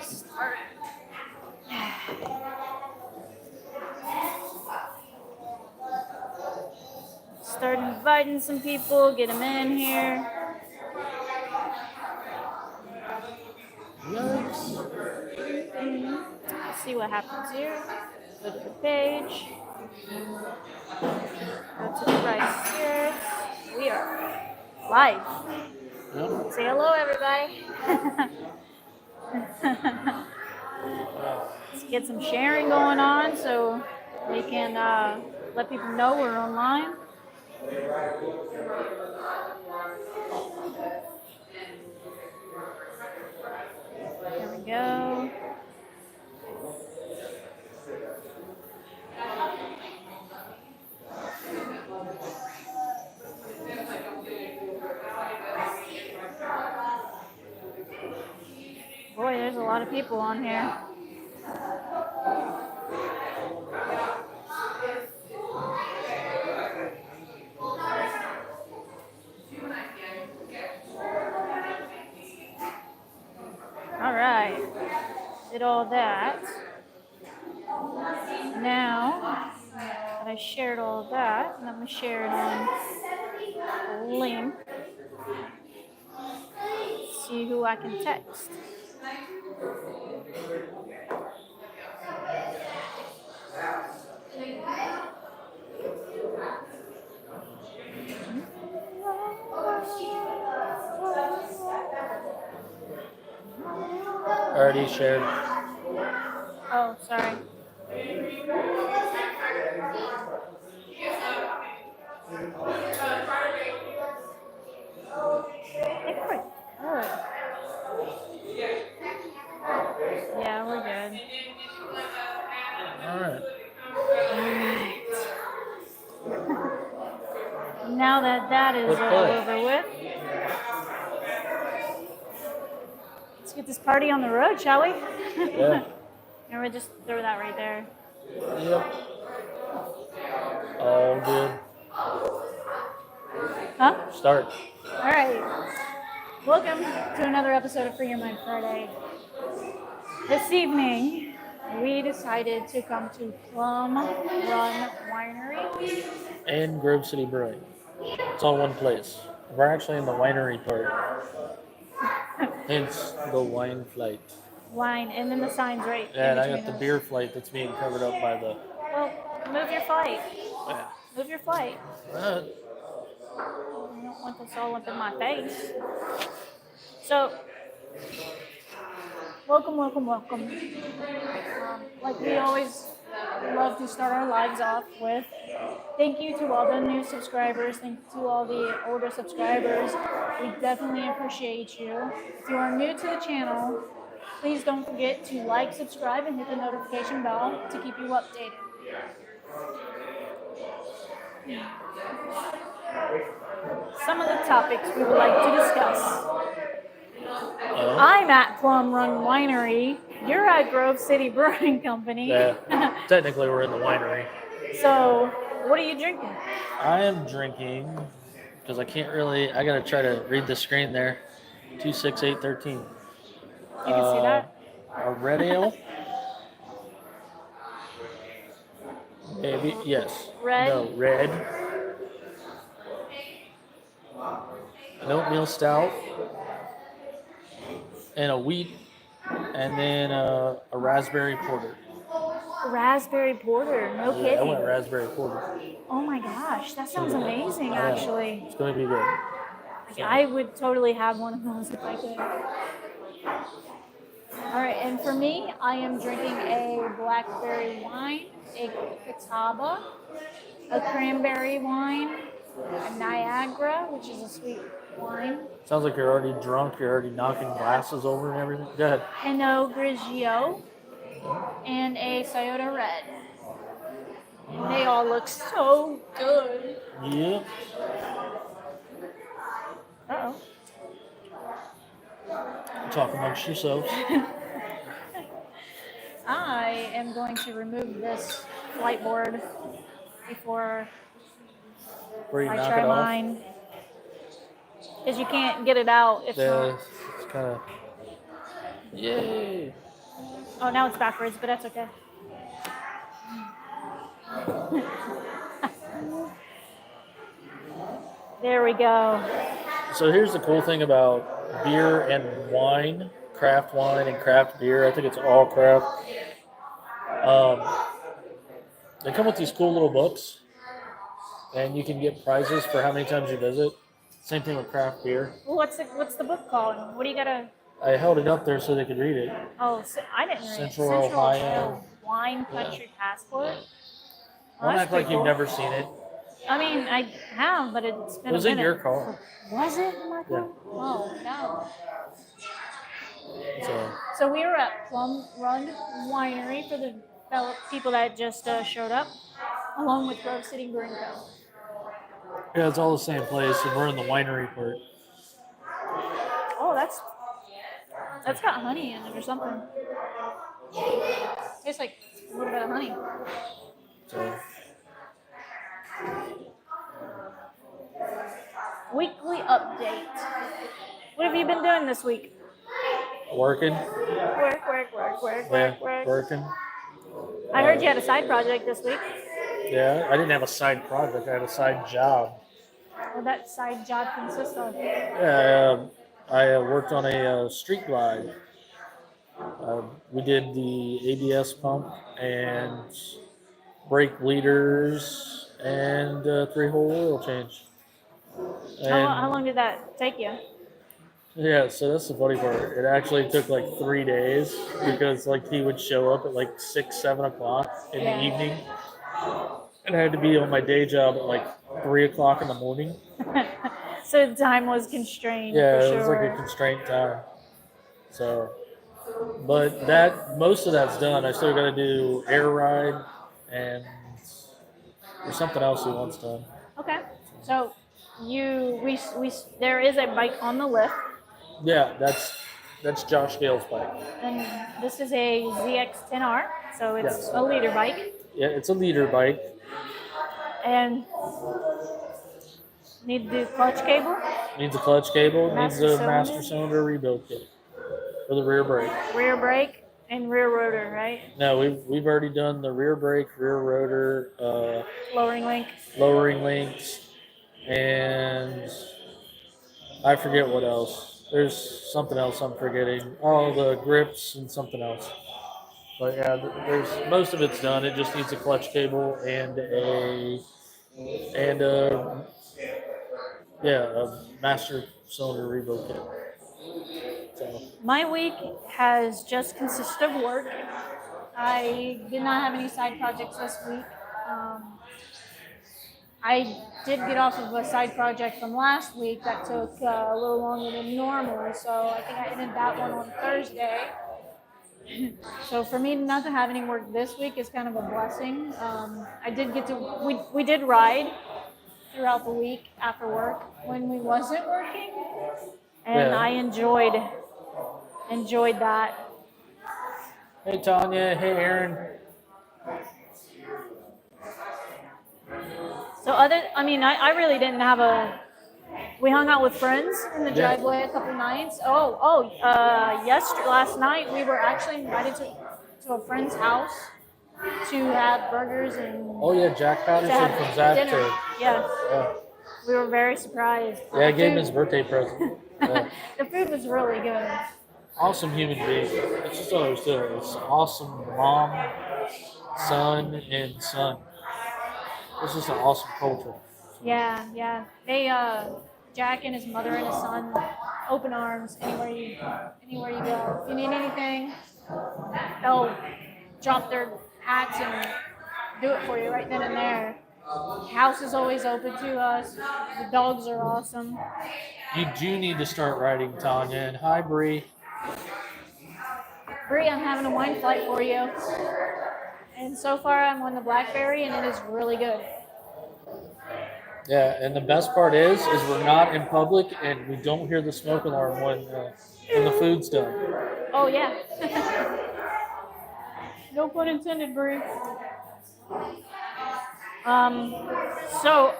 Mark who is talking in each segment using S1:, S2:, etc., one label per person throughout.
S1: started. Start inviting some people, get them in here.
S2: Yikes.
S1: Let's see what happens here. Go to the page. Go to the rice spirits. We are live.
S2: Yep.
S1: Say hello, everybody. Let's get some sharing going on so we can let people know we're online. There we go. Boy, there's a lot of people on here. All right, did all that. Now that I shared all of that, and I'm gonna share it on a link. See who I can text.
S2: Already shared.
S1: Oh, sorry. They're pretty good. Yeah, we're good.
S2: All right.
S1: Now that that is all over with, let's get this party on the road, shall we?
S2: Yeah.
S1: And we'll just throw that right there.
S2: Yep. All good.
S1: Huh?
S2: Start.
S1: All right. Welcome to another episode of Free Your Mind Friday. This evening, we decided to come to Plum Run Winery.
S2: And Grove City Brewing. It's all one place. We're actually in the winery part. Hence the wine flight.
S1: Wine, and then the sign's right in
S2: And I
S1: between
S2: got the
S1: us.
S2: beer flight that's being covered up by the.
S1: Well, move your flight.
S2: Yeah.
S1: Move your flight.
S2: Alright.
S1: I don't want this all up in my face. So, welcome. Like we always love to start our lives off with, thank you to all the new subscribers. Thank you to all the older subscribers. We definitely appreciate you. If you are new to the channel, please don't forget to like, subscribe, and hit the notification bell to keep you updated. Some of the topics we would like to discuss. I'm at Plum Run Winery. You're at Grove City Brewing Company.
S2: Yeah. Technically, we're in the winery.
S1: So, what are you drinking?
S2: I am drinking because I can't really. I gotta try to read the screen there. 26813.
S1: You can see that.
S2: A red ale. Maybe yes.
S1: Red?
S2: No, red. An oatmeal stout. And a wheat. And then a raspberry porter.
S1: Raspberry porter, no
S2: Yeah, I
S1: kidding.
S2: went raspberry porter.
S1: Oh my gosh, that sounds amazing, actually.
S2: It's going to be good.
S1: Like, I would totally have one of those if I could. All right, and for me, I am drinking a blackberry wine, a catawba, a cranberry wine, a Niagara, which is a sweet wine,
S2: Sounds like you're already drunk. You're already knocking glasses over and everything. Go ahead.
S1: Pinot Grigio, and a Scioto Red. And they all look so good.
S2: Yep.
S1: Uh-oh.
S2: Talk amongst yourselves.
S1: I am going to remove this flight board before
S2: Where you
S1: I
S2: knock
S1: try
S2: it off.
S1: mine. Because you can't get it out if
S2: Yeah,
S1: not.
S2: it's kind of. Yay.
S1: Oh, now it's backwards, but that's okay. There we go.
S2: So here's the cool thing about beer and wine, craft wine and craft beer. I think it's all craft. Um, they come with these cool little books, and you can get prizes for how many times you visit. Same thing with craft beer.
S1: Well, what's the book called? What do you gotta?
S2: I held it up there so they could read it.
S1: Oh, I didn't read it.
S2: Central Ohio.
S1: Wine Country Passport. Oh,
S2: Don't
S1: that's
S2: act like
S1: pretty
S2: you've
S1: cool.
S2: never seen it.
S1: I mean, I have, but it's been
S2: It was
S1: a
S2: in
S1: minute.
S2: your car.
S1: Was it in my car?
S2: Yeah.
S1: Oh, no.
S2: So,
S1: So we were at Plum Run Winery for the people that just showed up, along with Grove City Brewing Co.
S2: yeah, it's all the same place, and we're in the winery part.
S1: Oh, that's got honey in it or something. Tastes like a little bit of honey.
S2: So,
S1: Weekly update. What have you been doing this week?
S2: working.
S1: Work.
S2: Working.
S1: I heard you had a side project this week.
S2: Yeah, I didn't have a side project. I had a side job.
S1: What that side job consists of?
S2: Yeah, I worked on a street glide. We did the ABS pump and brake bleeders and 3-hole oil change.
S1: How long
S2: And
S1: did that take you?
S2: yeah, so that's the funny part. It actually took like 3 days because like he would show up at like 6, 7 o'clock in the evening, and I had to be on my day job at like 3 o'clock in the morning.
S1: So the time was constrained
S2: Yeah,
S1: for
S2: it was like a
S1: sure.
S2: constraint time. So, but that most of that's done. I still got to do air ride and there's something else he wants done.
S1: Okay. So we there is a bike on the lift,
S2: Yeah, that's Josh Gale's bike.
S1: and this is a ZX10R, so it's
S2: Yes.
S1: a leader bike,
S2: Yeah, it's a leader bike.
S1: and need to do clutch cable,
S2: Needs a clutch cable. Needs
S1: Master
S2: a
S1: cylinder.
S2: master cylinder rebuild kit for the rear brake.
S1: rear brake, and rear rotor, right?
S2: No, we've already done the rear brake, rear rotor,
S1: Lowering link.
S2: lowering links, and I forget what else. There's something else I'm forgetting. Oh, the grips and something else. But yeah, there's most of it's done. It just needs a clutch cable and a master cylinder rebuild kit. So
S1: My week has just consisted of work. I did not have any side projects this week. I did get off of a side project from last week that took a little longer than normal, so I think I ended that one on Thursday. So for me not to have any work this week is kind of a blessing. I did get to we did ride throughout the week after work when we wasn't working, and
S2: Yeah.
S1: I enjoyed that.
S2: hey Tanya, hey Aaron.
S1: So I really didn't have we hung out with friends in the
S2: Yeah.
S1: driveway a couple nights. Last night we were actually invited to a friend's house to have burgers and
S2: Oh yeah, Jack
S1: to
S2: Patterson
S1: have
S2: from Zach
S1: dinner.
S2: Trade.
S1: Yes,
S2: Yeah.
S1: we were very surprised.
S2: Yeah, I
S1: The
S2: gave him
S1: food-
S2: his birthday present. Yeah.
S1: The food was really good.
S2: Awesome human being. It's just what I was doing. It's awesome mom, son, and son. It's just an awesome culture.
S1: Yeah. They Jack and his mother and his son, open arms anywhere you go. If you need anything, they'll drop their hats and do it for you right then and there. House is always open to us. The dogs are awesome.
S2: You do need to start writing, Tanya. And hi, Bree.
S1: Bree, I'm having a wine flight for you. And so far I'm on the blackberry and it is really good.
S2: Yeah, and the best part is we're not in public and we don't hear the smoke alarm when the food's done.
S1: Oh yeah. No pun intended, Bree. So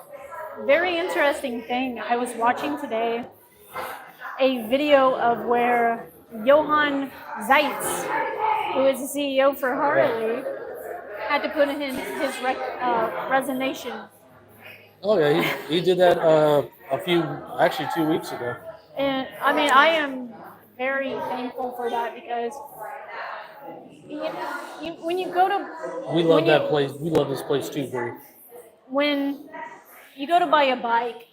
S1: very interesting thing. I was watching today a video of where Johann Zeitz who is the CEO for Harley, had to put in his resignation.
S2: Oh yeah, he did that actually 2 weeks ago.
S1: And I mean, I am very thankful for that because when you go to
S2: We love
S1: when
S2: that
S1: you
S2: place. We love this place too, Bree.
S1: when you go to buy a bike,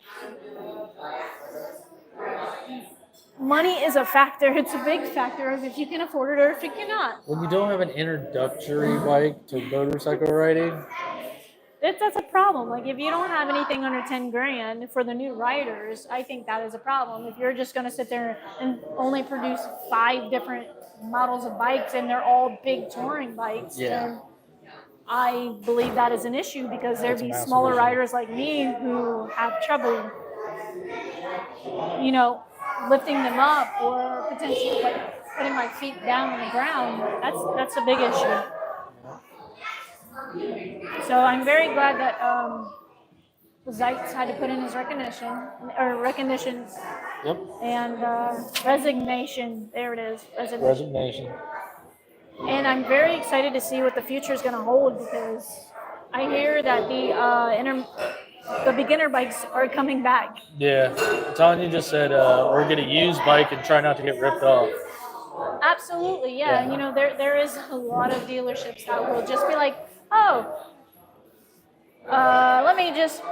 S1: money is a factor. It's a big factor of if you can afford it or if you cannot.
S2: When you don't have an introductory bike to motorcycle riding,
S1: That's a problem. Like if you don't have anything under 10 grand for the new riders, I think that is a problem. If you're just going to sit there and only produce 5 different models of bikes and they're all big touring bikes, then I believe that is an issue because there'd
S2: That's a
S1: be
S2: massive
S1: smaller
S2: issue.
S1: riders like me who have trouble, lifting them up or potentially like putting my feet down on the ground. That's a big issue. So I'm very glad that Zeitz had to put in his recognition
S2: Yep.
S1: and resignation. There it is, resignation.
S2: Resignation.
S1: And I'm very excited to see what the future is going to hold because I hear that the beginner bikes are coming back.
S2: Yeah. Tanya just said we're going to use bike and try not to get ripped off.
S1: Absolutely, yeah.
S2: Yeah.
S1: There is a lot of dealerships that will just be like, oh, let me just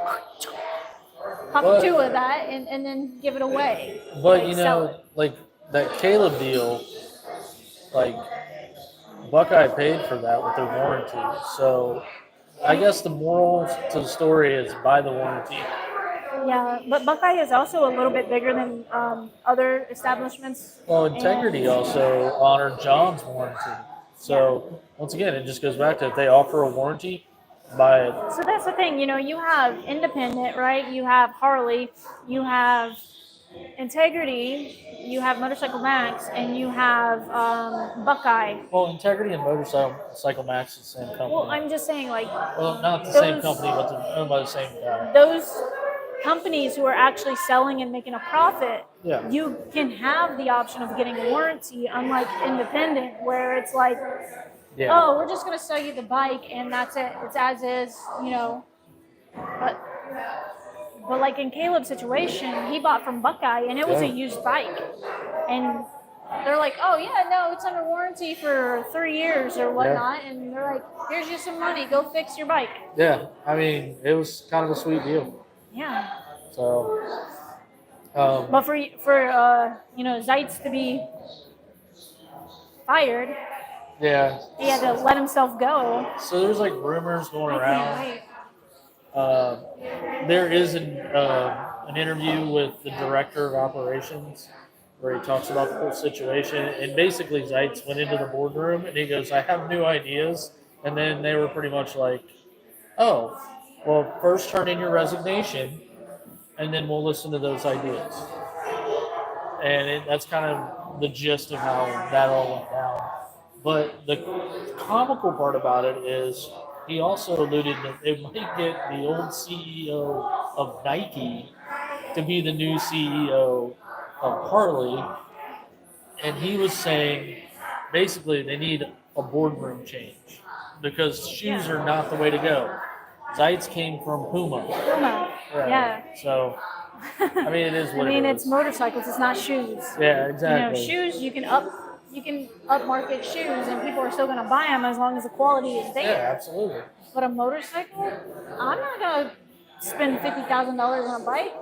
S1: pop 2 of that and then give it away.
S2: But
S1: like, sell it.
S2: like that Caleb deal, like Buckeye paid for that with their warranty. So I guess the moral to the story is buy the warranty.
S1: Yeah, but Buckeye is also a little bit bigger than other establishments.
S2: Well, Integrity also honored John's warranty. So once again, it just goes back to if they offer a warranty, buy it.
S1: So that's the thing, you have Independent, right? You have Harley, you have Integrity, you have Motorcycle Max, and you have Buckeye.
S2: Well, Integrity and Motorcycle Max is the same company.
S1: Well, I'm just saying, like,
S2: well, not the same company, but they're owned by the same guy.
S1: Those companies who are actually selling and making a profit,
S2: Yeah.
S1: you can have the option of getting a warranty, unlike Independent, where it's like,
S2: Yeah.
S1: oh, we're just going to sell you the bike and that's it. It's as is, But like in Caleb's situation, he bought from Buckeye and it was a used bike. And they're like, oh, yeah, no, it's under warranty for 3 years or whatnot. Yeah. And they're like, here's you some money. Go fix your bike.
S2: Yeah. I mean, it was kind of a sweet deal.
S1: Yeah.
S2: So.
S1: But for Zeitz to be fired,
S2: yeah,
S1: he had to let himself go.
S2: So there's like rumors going around. There is an interview with the director of operations where he talks about the whole situation. And basically, Zeitz went into the boardroom and he goes, I have new ideas. And then they were pretty much like, oh, well, first turn in your resignation and then we'll listen to those ideas. And that's kind of the gist of how that all went down. But the comical part about it is he also alluded that they might get the old CEO of Nike to be the new CEO of Harley. And he was saying basically they need a boardroom change because shoes are not the way to go. Zeitz came from Puma.
S1: Yeah.
S2: So, I mean, it is what it is.
S1: It's motorcycles. It's not shoes.
S2: Yeah, exactly.
S1: Shoes, you can upmarket shoes and people are still going to buy them as long as the quality is there.
S2: Yeah, absolutely.
S1: But a motorcycle, I'm not going to spend $50,000 on a bike.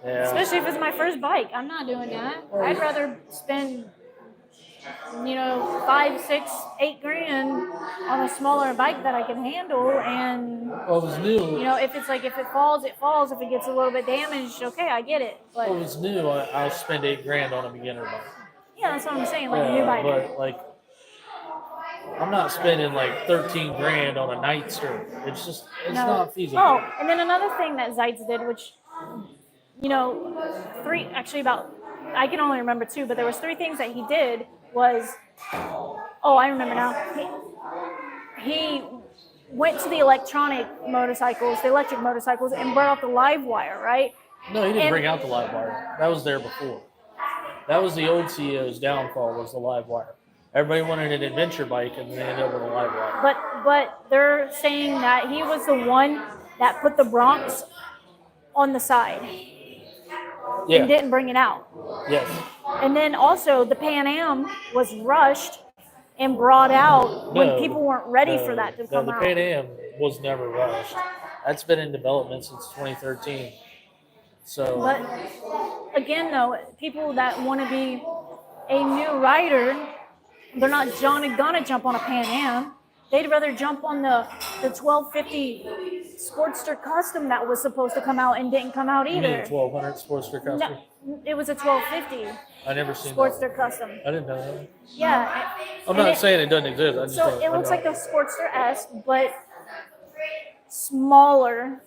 S2: Yeah.
S1: Especially if it's my first bike. I'm not doing that. I'd rather spend 5, 6, 8 grand on a smaller bike that I can handle. And
S2: well, it was new.
S1: If it falls, it falls. If it gets a little bit damaged, okay, I get it. But
S2: well, it was new. I'll spend $8 grand on a beginner bike.
S1: Yeah, that's what I'm saying. Like a new bike.
S2: But like, I'm not spending like 13 grand on a Nightster. It's not feasible.
S1: Oh, and then another thing that Zeitz did, which I can only remember 2, but there was 3 things that he did. Was, I remember now. He went to the electric motorcycles, and brought out the live wire, right?
S2: No, he didn't bring out the live wire. That was there before. That was the old CEO's downfall, was the live wire. Everybody wanted an adventure bike, and they ended up with a live wire.
S1: But they're saying that he was the one that put the Bronx on the side
S2: Yeah.
S1: and didn't bring it out.
S2: Yes.
S1: And then also the Pan Am was rushed and brought out when people weren't ready for that to come
S2: the
S1: out.
S2: Pan Am was never rushed. That's been in development since 2013. So.
S1: But again, though, people that want to be a new rider, they're not gonna jump on a Pan Am. They'd rather jump on the 1250 Sportster Custom that was supposed to come out and didn't come out
S2: You mean
S1: either.
S2: a 1200 Sportster Custom?
S1: No, it was a 1250
S2: I never seen
S1: Sportster
S2: that.
S1: Custom.
S2: I didn't know that.
S1: Yeah.
S2: I'm not saying it doesn't exist. I just
S1: So
S2: don't,
S1: it looks like the Sportster S, but smaller.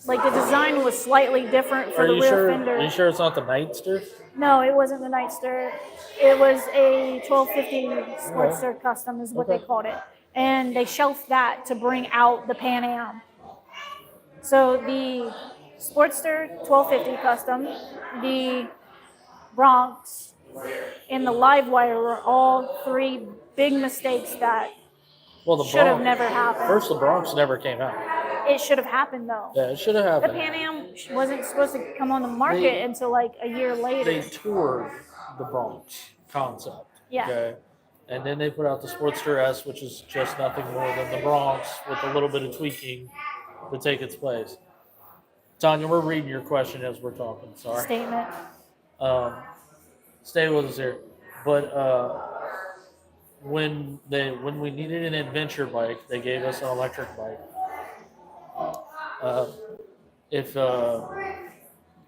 S1: Like the design was slightly different for the rear fender.
S2: Are you sure it's not the Nightster?
S1: No, it wasn't the Nightster. It was a 1250 Sportster Custom is what they called it. And they shelved that to bring out the Pan Am. So the Sportster 1250 Custom, the Bronx, and the Livewire were all three big mistakes that should have never happened.
S2: First, the Bronx never came out.
S1: It should have happened though.
S2: Yeah, it should have happened.
S1: The Pan Am wasn't supposed to come on the market until like a year later.
S2: They toured the Bronx concept.
S1: Yeah.
S2: Okay. And then they put out the Sportster S, which is just nothing more than the Bronx with a little bit of tweaking to take its place. Tanya, we're reading your question as we're talking. Sorry.
S1: Statement.
S2: Stay with us here. But when we needed an adventure bike, they gave us an electric bike.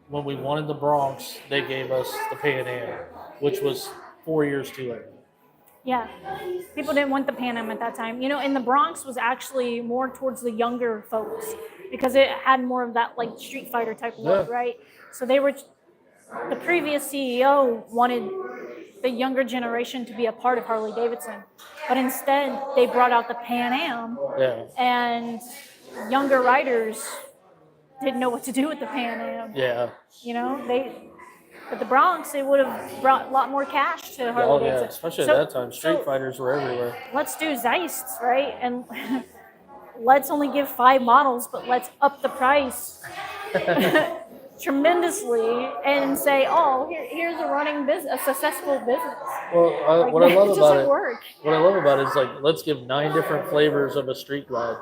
S2: When we wanted the Bronx, they gave us the Pan Am, which was 4 years too late.
S1: Yeah, people didn't want the Pan Am at that time. And the Bronx was actually more towards the younger folks because it had more of that like Street Fighter type look, right? So the previous CEO wanted the younger generation to be a part of Harley Davidson, but instead they brought out the Pan Am, and younger riders didn't know what to do with the Pan Am.
S2: Yeah.
S1: But the Bronx, they would have brought a lot more cash to Harley Davidson.
S2: Especially at that time. Street Fighters were everywhere.
S1: Let's do Zeists, right? And let's only give 5 models, but let's up the price tremendously and say, here's a running business, a successful business.
S2: Well, what I love about it,
S1: work.
S2: What I love about it is like, let's give 9 different flavors of a street glide.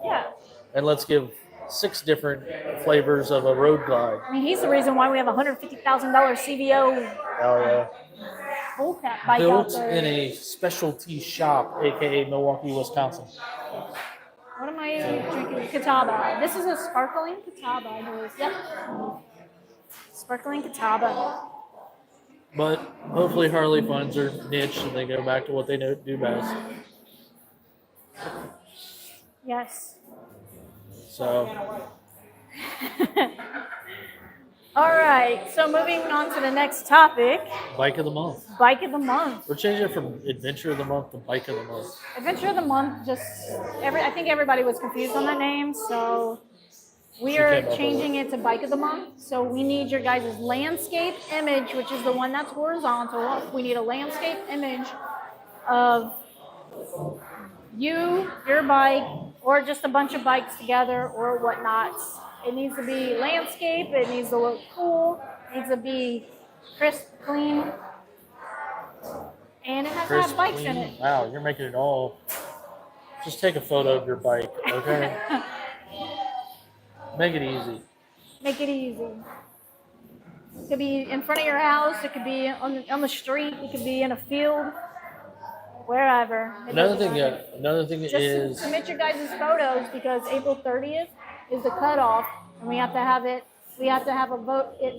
S1: Yeah.
S2: And let's give 6 different flavors of a road glide.
S1: I mean, he's the reason why we have a $150,000 CVO.
S2: Oh yeah.
S1: Bullcat bike
S2: Built
S1: out there.
S2: in a specialty shop, aka Milwaukee, Wisconsin.
S1: What am I drinking? Catawba. This is a sparkling Catawba, I believe. Yep. Sparkling Catawba.
S2: But hopefully Harley finds her niche and they go back to what they do best.
S1: Yes.
S2: So.
S1: All right. So moving on to the next topic.
S2: Bike of the month.
S1: Bike of the month.
S2: We're changing it from Adventure of the Month to Bike of the Month.
S1: Adventure of the month. I think everybody was confused on that name, so we are changing it to Bike of the Month. So we need your guys' landscape image, which is the one that's horizontal. We need a landscape image of you, your bike, or just a bunch of bikes together or whatnot. It needs to be landscape. It needs to look cool. It needs to be crisp, clean. And it has to have bikes in it.
S2: Wow, you're making it all. Just take a photo of your bike, okay? Make it easy.
S1: Make it easy. It could be in front of your house. It could be on the street. It could be in a field. Wherever.
S2: Another thing is
S1: submit your guys' photos because April 30th is the cutoff, and we have to have it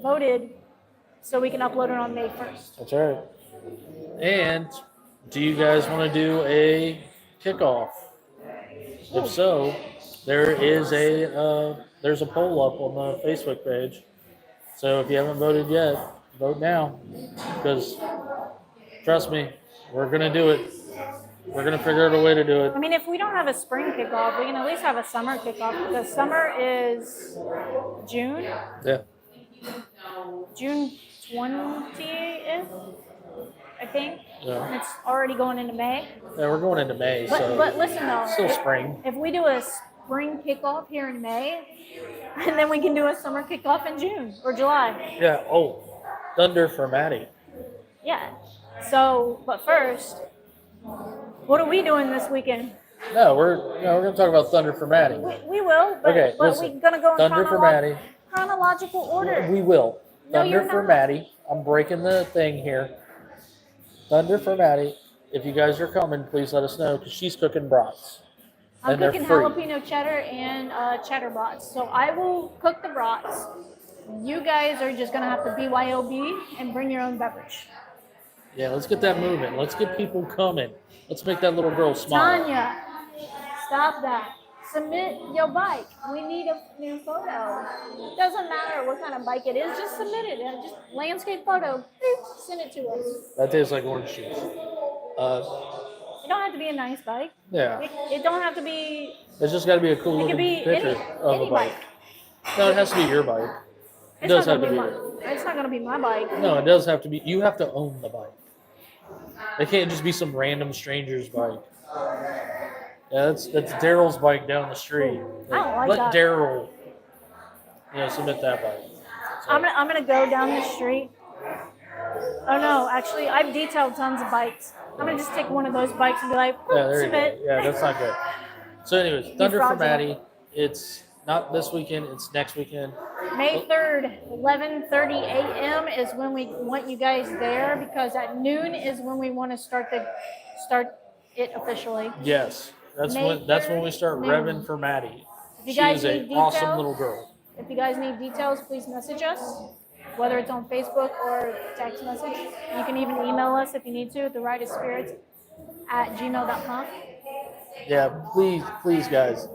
S1: voted so we can upload it on May 1st.
S2: That's right. And do you guys want to do a kickoff? If so, there's a poll up on the Facebook page. So if you haven't voted yet, vote now. Because trust me, we're going to do it. We're going to figure out a way to do it.
S1: I mean, if we don't have a spring kickoff, we can at least have a summer kickoff because summer is June.
S2: Yeah.
S1: June 20th, I think.
S2: Yeah.
S1: It's already going into May.
S2: Yeah, we're going into May, so
S1: But listen though,
S2: still spring.
S1: if we do a spring kickoff here in May, and then we can do a summer kickoff in June or July.
S2: Yeah. Oh, Thunder for Maddie.
S1: Yeah. So, but first, what are we doing this weekend?
S2: No, we're gonna talk about Thunder for Maddie.
S1: We will, but,
S2: Okay,
S1: but
S2: listen.
S1: we're gonna go in
S2: Thunder for Maddie.
S1: chronological order.
S2: We will.
S1: No,
S2: Thunder
S1: you're
S2: for
S1: not.
S2: Maddie. I'm breaking the thing here. Thunder for Maddie. If you guys are coming, please let us know because she's cooking brats.
S1: I'm
S2: And they're
S1: cooking
S2: free.
S1: jalapeno cheddar and cheddar brats. So I will cook the brats. You guys are just gonna have to BYOB and bring your own beverage.
S2: Yeah, let's get that moving. Let's get people coming. Let's make that little girl smile.
S1: Tanya, stop that. Submit your bike. We need a new photo. Doesn't matter what kind of bike it is, just submit it. And just landscape photo. Boop, send it to us.
S2: That tastes like orange juice.
S1: It don't have to be a nice bike.
S2: Yeah.
S1: It don't have to be.
S2: It's just got to be a cool
S1: It could
S2: looking
S1: be
S2: picture of
S1: any
S2: a bike.
S1: bike.
S2: No, it has to be your bike. It
S1: It's
S2: does
S1: not
S2: have to
S1: gonna
S2: be.
S1: It's not gonna be my bike.
S2: No, it does have to be. You have to own the bike. It can't just be some random stranger's bike. Yeah, that's Daryl's bike down the street.
S1: I don't like
S2: Let
S1: that.
S2: Daryl, submit that bike. So,
S1: I'm gonna go down the street. Oh no, actually, I've detailed tons of bikes. I'm gonna just take one of those bikes and be like,
S2: yeah, there you go.
S1: submit.
S2: Yeah, that's not good. So, anyways, Thunder for
S1: fraudulent.
S2: Maddie. It's not this weekend. It's next weekend.
S1: May 3rd, 11:30 a.m. is when we want you guys there because at noon is when we want to start it officially.
S2: Yes, that's
S1: May
S2: when we start
S1: 3rd,
S2: revving
S1: noon.
S2: for Maddie.
S1: If you
S2: She
S1: guys
S2: is
S1: need
S2: an awesome
S1: details-
S2: little girl.
S1: If you guys need details, please message us, whether it's on Facebook or text message. You can even email us if you need to, therightofspirits@gmail.com.
S2: Yeah, please, guys,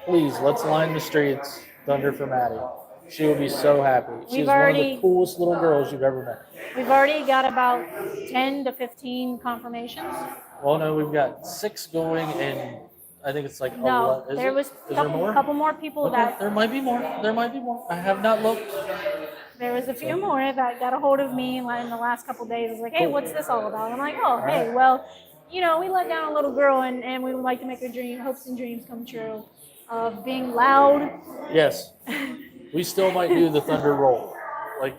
S2: please let's line the streets. Thunder for Maddie. She will be so happy. She's
S1: We've
S2: one of
S1: already-
S2: the coolest little girls you've ever met.
S1: We've already got about 10 to 15 confirmations.
S2: Well, no, we've got 6 going, and I think it's like
S1: No,
S2: 11.
S1: there was
S2: Is there more?
S1: couple more people
S2: Okay,
S1: that
S2: there might be more. There might be more. I have not looked.
S1: there was a few more that got a hold of me in the last couple days. It's like, hey,
S2: Cool.
S1: what's this all about? I'm like, oh, hey,
S2: right.
S1: well, we let down a little girl and we would like to make her hopes and dreams come true of being loud.
S2: Yes, we still might do the Thunder roll. Like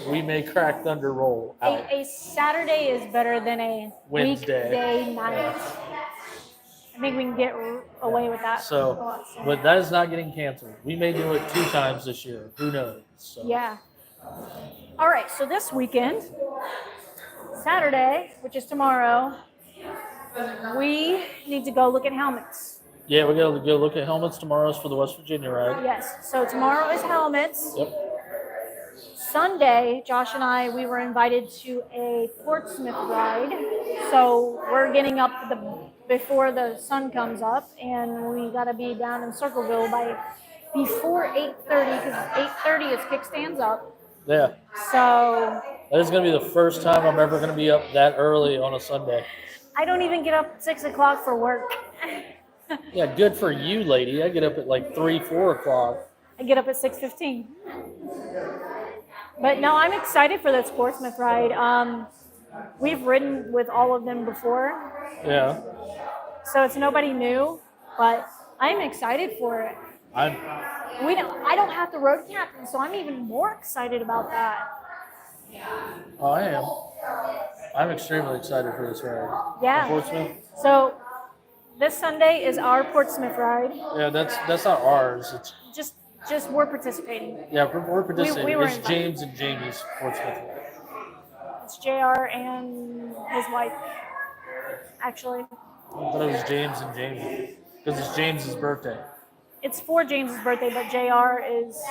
S2: we may crack Thunder roll out.
S1: A Saturday is better than a
S2: Wednesday.
S1: weekday night. I think we can get away with that.
S2: So, but that is not getting canceled. We may do it 2 times this year. Who knows? So.
S1: Yeah. All right. So this weekend, Saturday, which is tomorrow, we need to go look at helmets.
S2: Yeah, we gotta go look at helmets tomorrow's for the West Virginia ride.
S1: Yes. So tomorrow is helmets.
S2: Yep.
S1: Sunday, Josh and we were invited to a Portsmouth ride. So we're getting up before the sun comes up, and we got to be down in Circleville before 8:30 because 8:30 is kickstands up.
S2: Yeah.
S1: So
S2: That is gonna be the first time I'm ever gonna be up that early on a Sunday.
S1: I don't even get up at 6 o'clock for work.
S2: Yeah, good for you, lady. I get up at like 3, 4 o'clock.
S1: I get up at 6:15. But no, I'm excited for this Portsmouth ride. We've ridden with all of them before,
S2: Yeah.
S1: so it's nobody new, but I'm excited for it.
S2: I
S1: I don't have to road captain, so I'm even more excited about that.
S2: am. I'm extremely excited for this ride.
S1: Yeah.
S2: Portsmouth.
S1: So this Sunday is our Portsmouth ride.
S2: Yeah, that's not ours. It's
S1: Just we're participating.
S2: yeah, we're participating.
S1: we were
S2: It's
S1: invited.
S2: James and Jamie's Portsmouth ride.
S1: It's JR and his wife, actually.
S2: I thought it was James and Jamie because it's James's birthday.
S1: It's for James's birthday, but JR is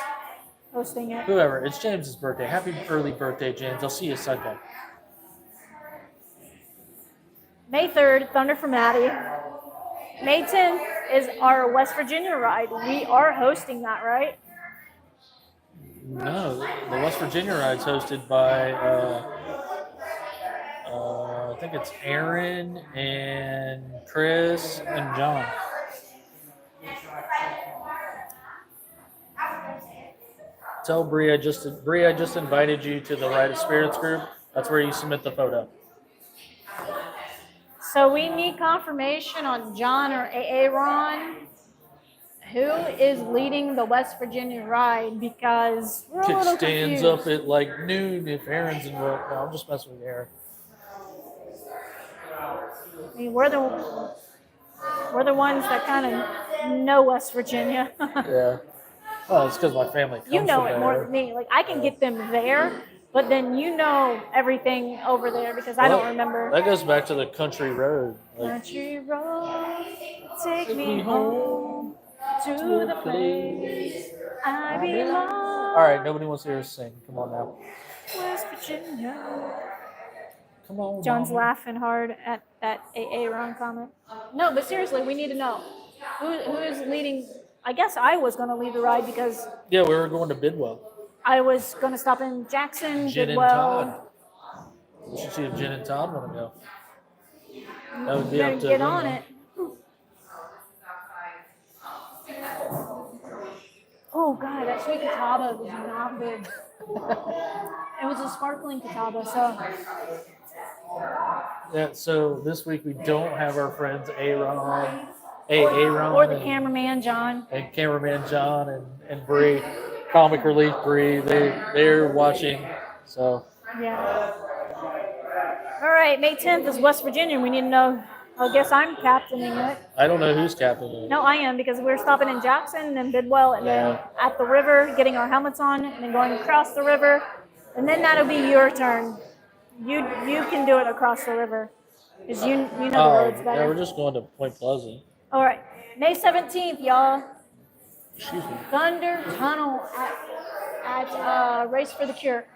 S1: hosting it.
S2: Whoever, it's James's birthday. Happy early birthday, James. I'll see you Sunday.
S1: May 3rd, Thunder for Maddie. May 10th is our West Virginia ride. We are hosting that, right?
S2: No, the West Virginia ride's hosted by I think it's Aaron and Chris and John. Tell Bree I just invited you to the Rite of Spirits group. That's where you submit the photo.
S1: So we need confirmation on John or Aaron who is leading the West Virginia ride because we're a
S2: Kick
S1: little
S2: stands
S1: confused.
S2: up at like noon if Aaron's involved. No, I'm just messing with Aaron.
S1: I mean, we're the ones that kind of know West Virginia.
S2: Yeah. Well, it's because my family comes
S1: You know
S2: from
S1: it
S2: there.
S1: more than me. Like I can get them there, but then you know everything over there because I don't remember.
S2: That goes back to the country road. Like,
S1: Country road, take me home to the place I belong.
S2: all right, nobody wants to hear us sing. Come on now.
S1: West Virginia.
S2: Come on.
S1: John's
S2: Mama.
S1: laughing hard at that Aaron comment. No, but seriously, we need to know who is leading. I guess I was going to lead the ride because
S2: Yeah, we were going to Bidwell.
S1: I was going to stop in Jackson,
S2: Jen and
S1: Bidwell.
S2: Todd. You should see if Jen and Todd want to go. That would be
S1: Better
S2: up to
S1: get
S2: them,
S1: on
S2: though.
S1: it. Oh god, that sweet catawba was not good. It was a sparkling catawba, so
S2: Yeah, so this week we don't have our friends Aaron
S1: or the cameraman John.
S2: and cameraman John and Bree, comic relief Bree. They're watching. So
S1: Yeah. All right, May 10th is West Virginia. We need to know. I guess I'm captaining it.
S2: I don't know who's captaining.
S1: No, I am because we're stopping in Jackson and then Bidwell and then at the river, getting our helmets on and then going across the river, and then that'll be your turn. You can do it across the river because you know the roads better.
S2: Yeah, we're just going to Point Pleasant.
S1: All right, May 17th, y'all.
S2: Excuse me.
S1: Thunder Tunnel at Race for the Cure.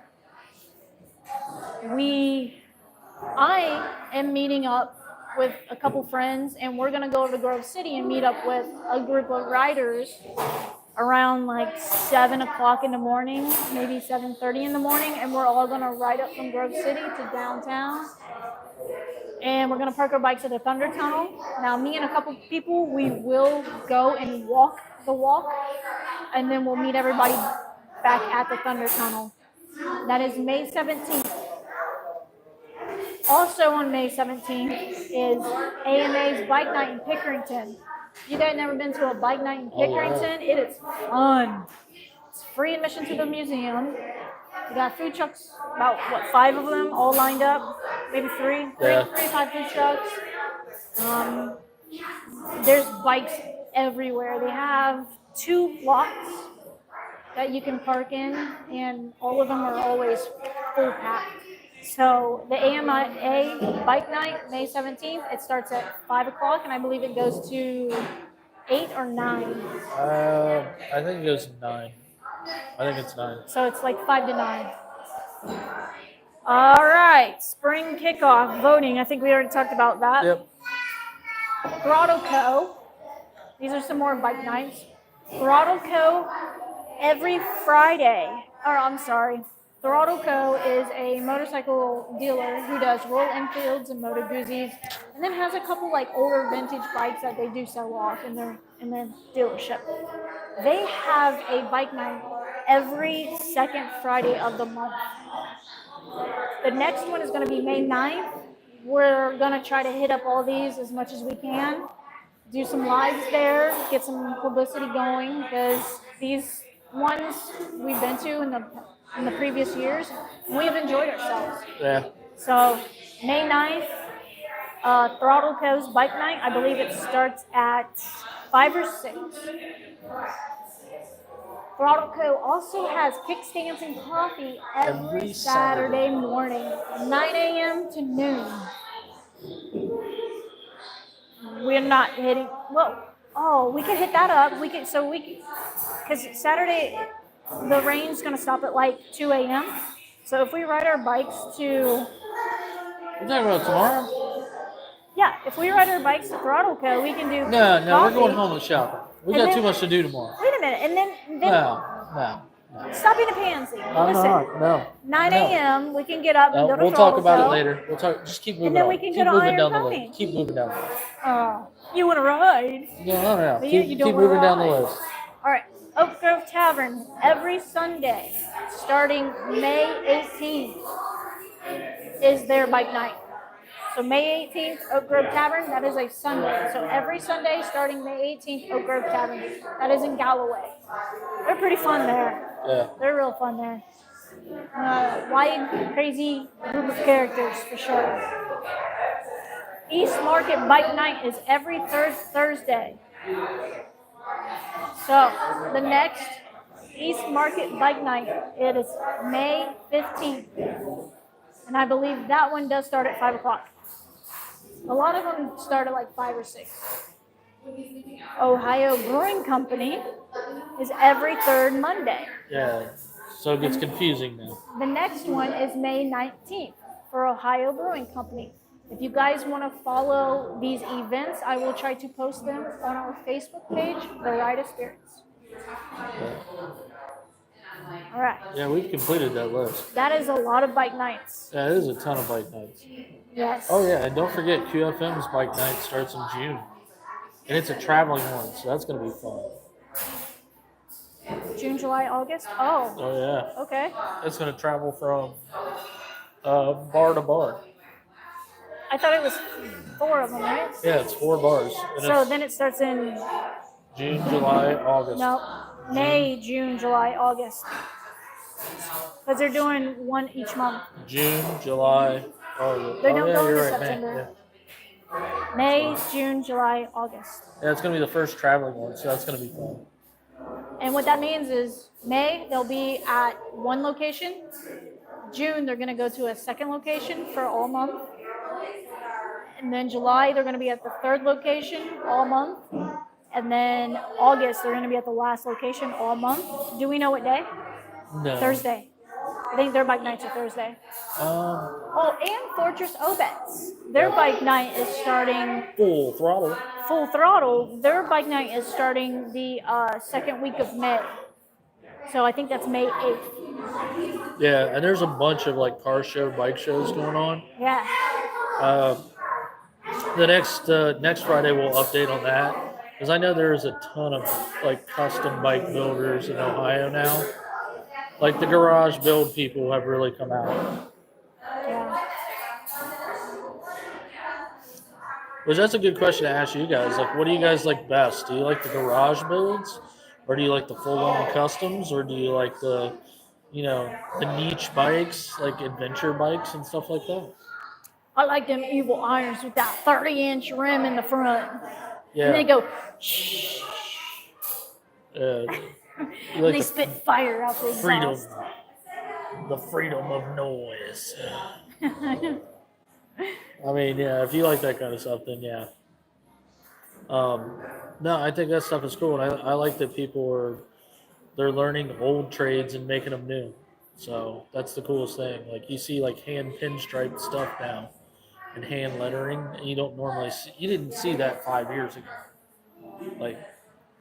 S1: I am meeting up with a couple friends, and we're gonna go over to Grove City and meet up with a group of riders around like 7 o'clock in the morning, maybe 7:30 in the morning, and we're all gonna ride up from Grove City to downtown. And we're gonna park our bikes at the Thunder Tunnel. Now, me and a couple people, we will go and walk the walk, and then we'll meet everybody back at the Thunder Tunnel. That is May 17th. Also on May 17th is AMA's Bike Night in Pickerington. If you guys never been to a bike night in Pickerington, it is fun. It's free admission to the museum. We got food trucks, about 5 of them, all lined up, maybe three, 5 food trucks. There's bikes everywhere. They have 2 lots that you can park in, and all of them are always full packed. So the AMA Bike Night, May 17th, it starts at 5 o'clock, and I believe it goes to 8 or 9.
S2: I think it goes to 9. I think it's 9.
S1: So it's like 5 to 9. All right, spring kickoff voting. I think we already talked about that.
S2: Yep.
S1: Throttle Co. These are some more bike nights. Throttle Co. every Friday. Throttle Co. is a motorcycle dealer who does Royal Enfields and Moto Guzzi's, and then has a couple like older vintage bikes that they do sell off in their dealership. They have a bike night every second Friday of the month. The next one is going to be May 9th. We're going to try to hit up all these as much as we can, do some lives there, get some publicity going, because these ones we've been to in the previous years, we have enjoyed ourselves.
S2: Yeah.
S1: So May 9th, Throttle Co.'s Bike Night, I believe it starts at 5 or 6. Throttle Co. also has kickstands and coffee every Saturday morning, 9 a.m. to noon. We're not hitting, we can hit that up. Because Saturday, the rain's going to stop at like 2 a.m. So if we ride our bikes to...
S2: You're talking about tomorrow?
S1: Yeah, if we ride our bikes to Throttle Co., we can do
S2: No,
S1: coffee.
S2: we're going home and shopping. We got too much to do tomorrow.
S1: Wait a minute, and then
S2: No.
S1: stop being a pansy. Listen, 9 a.m. we can get up and go to
S2: We'll
S1: Throttle
S2: talk about
S1: Co.
S2: it later. We'll talk. Just keep moving.
S1: And then
S2: on.
S1: we can
S2: keep
S1: go to
S2: moving
S1: Iron
S2: down
S1: Pony.
S2: the list. Keep moving down the list.
S1: You want to ride?
S2: No.
S1: But
S2: Keep
S1: you don't
S2: moving
S1: wanna
S2: down the
S1: ride.
S2: list.
S1: All right, Oak Grove Tavern every Sunday, starting May 18th, is their bike night. So May 18th, Oak Grove Tavern. That is a Sunday. So every Sunday starting May 18th, Oak Grove Tavern. That is in Galloway. They're pretty fun there.
S2: Yeah.
S1: They're real fun there. Wide, crazy group of characters for sure. East Market Bike Night is every third Thursday. So the next East Market Bike Night, it is May 15th. And I believe that one does start at 5 o'clock. A lot of them start at like 5 or 6. Ohio Brewing Company is every third Monday.
S2: Yeah. So it gets confusing now.
S1: The next one is May 19th for Ohio Brewing Company. If you guys want to follow these events, I will try to post them on our Facebook page, The Ride of Spirits.
S2: Yeah.
S1: All right.
S2: Yeah, we've completed that list.
S1: That is a lot of bike nights.
S2: Yeah, it is a ton of bike nights.
S1: Yes.
S2: Oh yeah, and don't forget QFM's bike night starts in June. And it's a traveling one, so that's gonna be fun.
S1: June, July, August. Oh.
S2: Oh yeah.
S1: Okay.
S2: It's gonna travel from bar to bar.
S1: I thought it was 4 of them, right?
S2: Yeah, it's 4 bars. And
S1: So
S2: it's
S1: then it starts in
S2: June, July, August.
S1: May, June, July, August. Because they're doing one each month.
S2: June, July, August.
S1: They don't go
S2: you're
S1: into
S2: right,
S1: September.
S2: May.
S1: May, June, July, August.
S2: Yeah, it's gonna be the first traveling one, so that's gonna be fun.
S1: And what that means is May, they'll be at one location. June, they're going to go to a second location for all month. And then July, they're going to be at the third location all month. And then August, they're going to be at the last location all month. Do we know what day?
S2: No.
S1: Thursday. I think their bike nights are Thursday. Oh, and Fortress Obets. Their bike night is starting
S2: Full throttle.
S1: full throttle. Their bike night is starting the second week of May. So I think that's May 8th.
S2: Yeah, and there's a bunch of like car show, bike shows going on.
S1: Yeah.
S2: The next Friday we'll update on that because I know there's a ton of like custom bike builders in Ohio now. Like the garage build people have really come out.
S1: Yeah.
S2: Which that's a good question to ask you guys. Like, what do you guys like best? Do you like the garage builds, or do you like the full-on customs, or do you like the niche bikes, like adventure bikes and stuff like that?
S1: I like them evil irons with that 30-inch rim in the front.
S2: Yeah.
S1: And they go shh.
S2: You
S1: And
S2: like
S1: they
S2: the
S1: spit fire out the
S2: freedom,
S1: exhaust.
S2: the freedom of noise. I mean, yeah, if you like that kind of stuff, then yeah. No, I think that stuff is cool, and I like that they're learning old trades and making them new. So that's the coolest thing. Like you see, like hand pinstripe stuff now, and hand lettering, and you didn't see that 5 years ago. Like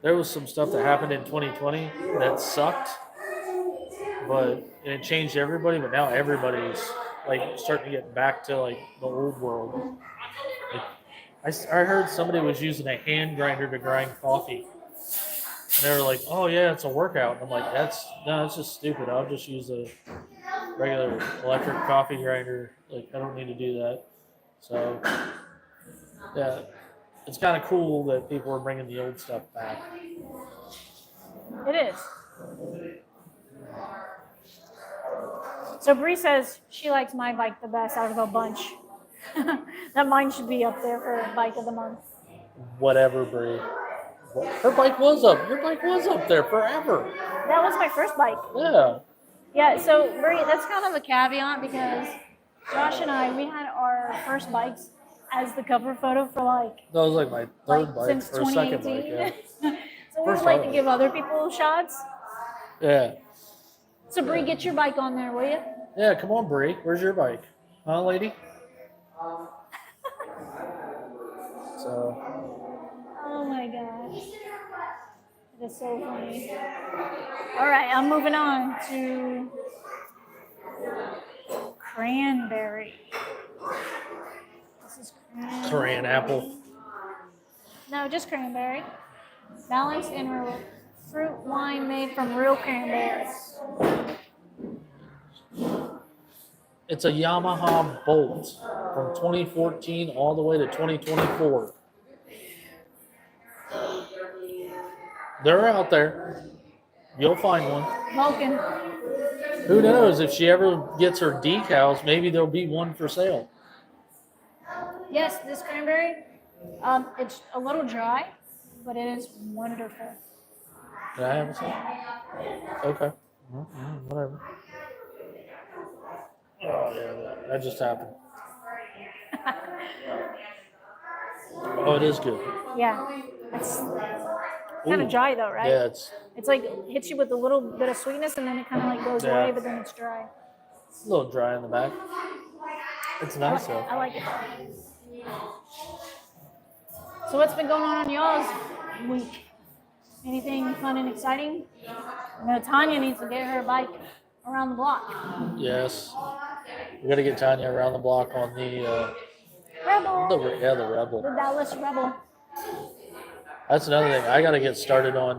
S2: there was some stuff that happened in 2020 that sucked, and it changed everybody. But now everybody's like starting to get back to like the old world. Like, I heard somebody was using a hand grinder to grind coffee, and they were like, "Oh yeah, it's a workout." And I'm like, "That's just stupid. I'll just use a regular electric coffee grinder. Like I don't need to do that." So yeah, it's kind of cool that people are bringing the old stuff back.
S1: It is. So Bree says she likes my bike the best out of a bunch. That mine should be up there for bike of the month.
S2: Whatever, Bree. Her bike was up. Your bike was up there forever.
S1: That was my first bike.
S2: Yeah.
S1: Yeah, so Bree, that's kind of a caveat because Josh and I, we had our first bikes as the cover photo for
S2: That was like my third bike
S1: since
S2: or second
S1: 2018.
S2: bike. Yeah.
S1: So we
S2: First
S1: like
S2: time.
S1: to give other people shots.
S2: Yeah.
S1: So Bree, get your bike on there, will you?
S2: Yeah. Come on, Bree. Where's your bike? Huh, lady? So.
S1: Oh my gosh. It is so funny. All right, I'm moving on to cranberry. This is cranberry.
S2: Cran apple.
S1: No, just cranberry. Balanced and real fruit wine made from real cranberries.
S2: It's a Yamaha Bolt from 2014 all the way to 2024. They're out there. You'll find one.
S1: Vulcan.
S2: Who knows? If she ever gets her decals, maybe there'll be one for sale.
S1: Yes, this cranberry. It's a little dry, but it is wonderful.
S2: Did I have a sale? Okay. Whatever. Oh, yeah, that just happened. Oh, it is good.
S1: Yeah. It's kind
S2: Ooh.
S1: of dry though, right?
S2: Yeah,
S1: It's like it hits you with a little bit of sweetness and then it kind of like goes away, but then it's dry.
S2: it's a little dry in the back. It's nice though.
S1: I like it. So what's been going on y'all's week? Anything fun and exciting? I know Tanya needs to get her bike around the block.
S2: Yes. We got to get Tanya around the block on the
S1: Rebel.
S2: the Rebel.
S1: The Dallas Rebel.
S2: That's another thing. I got to get started on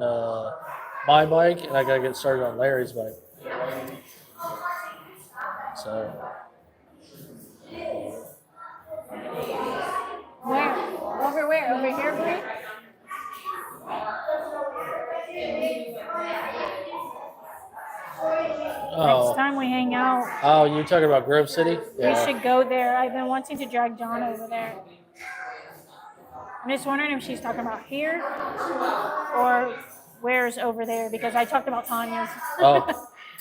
S2: my bike, and I got to get started on Larry's bike. So.
S1: Where? Over where? Over here, Bree?
S2: Oh.
S1: Next time we hang out,
S2: Oh, you're talking about Grove City?
S1: we should go there. I've been wanting to drag John over there. I'm just wondering if she's talking about here or where's over there because I talked about Tanya's.
S2: Oh,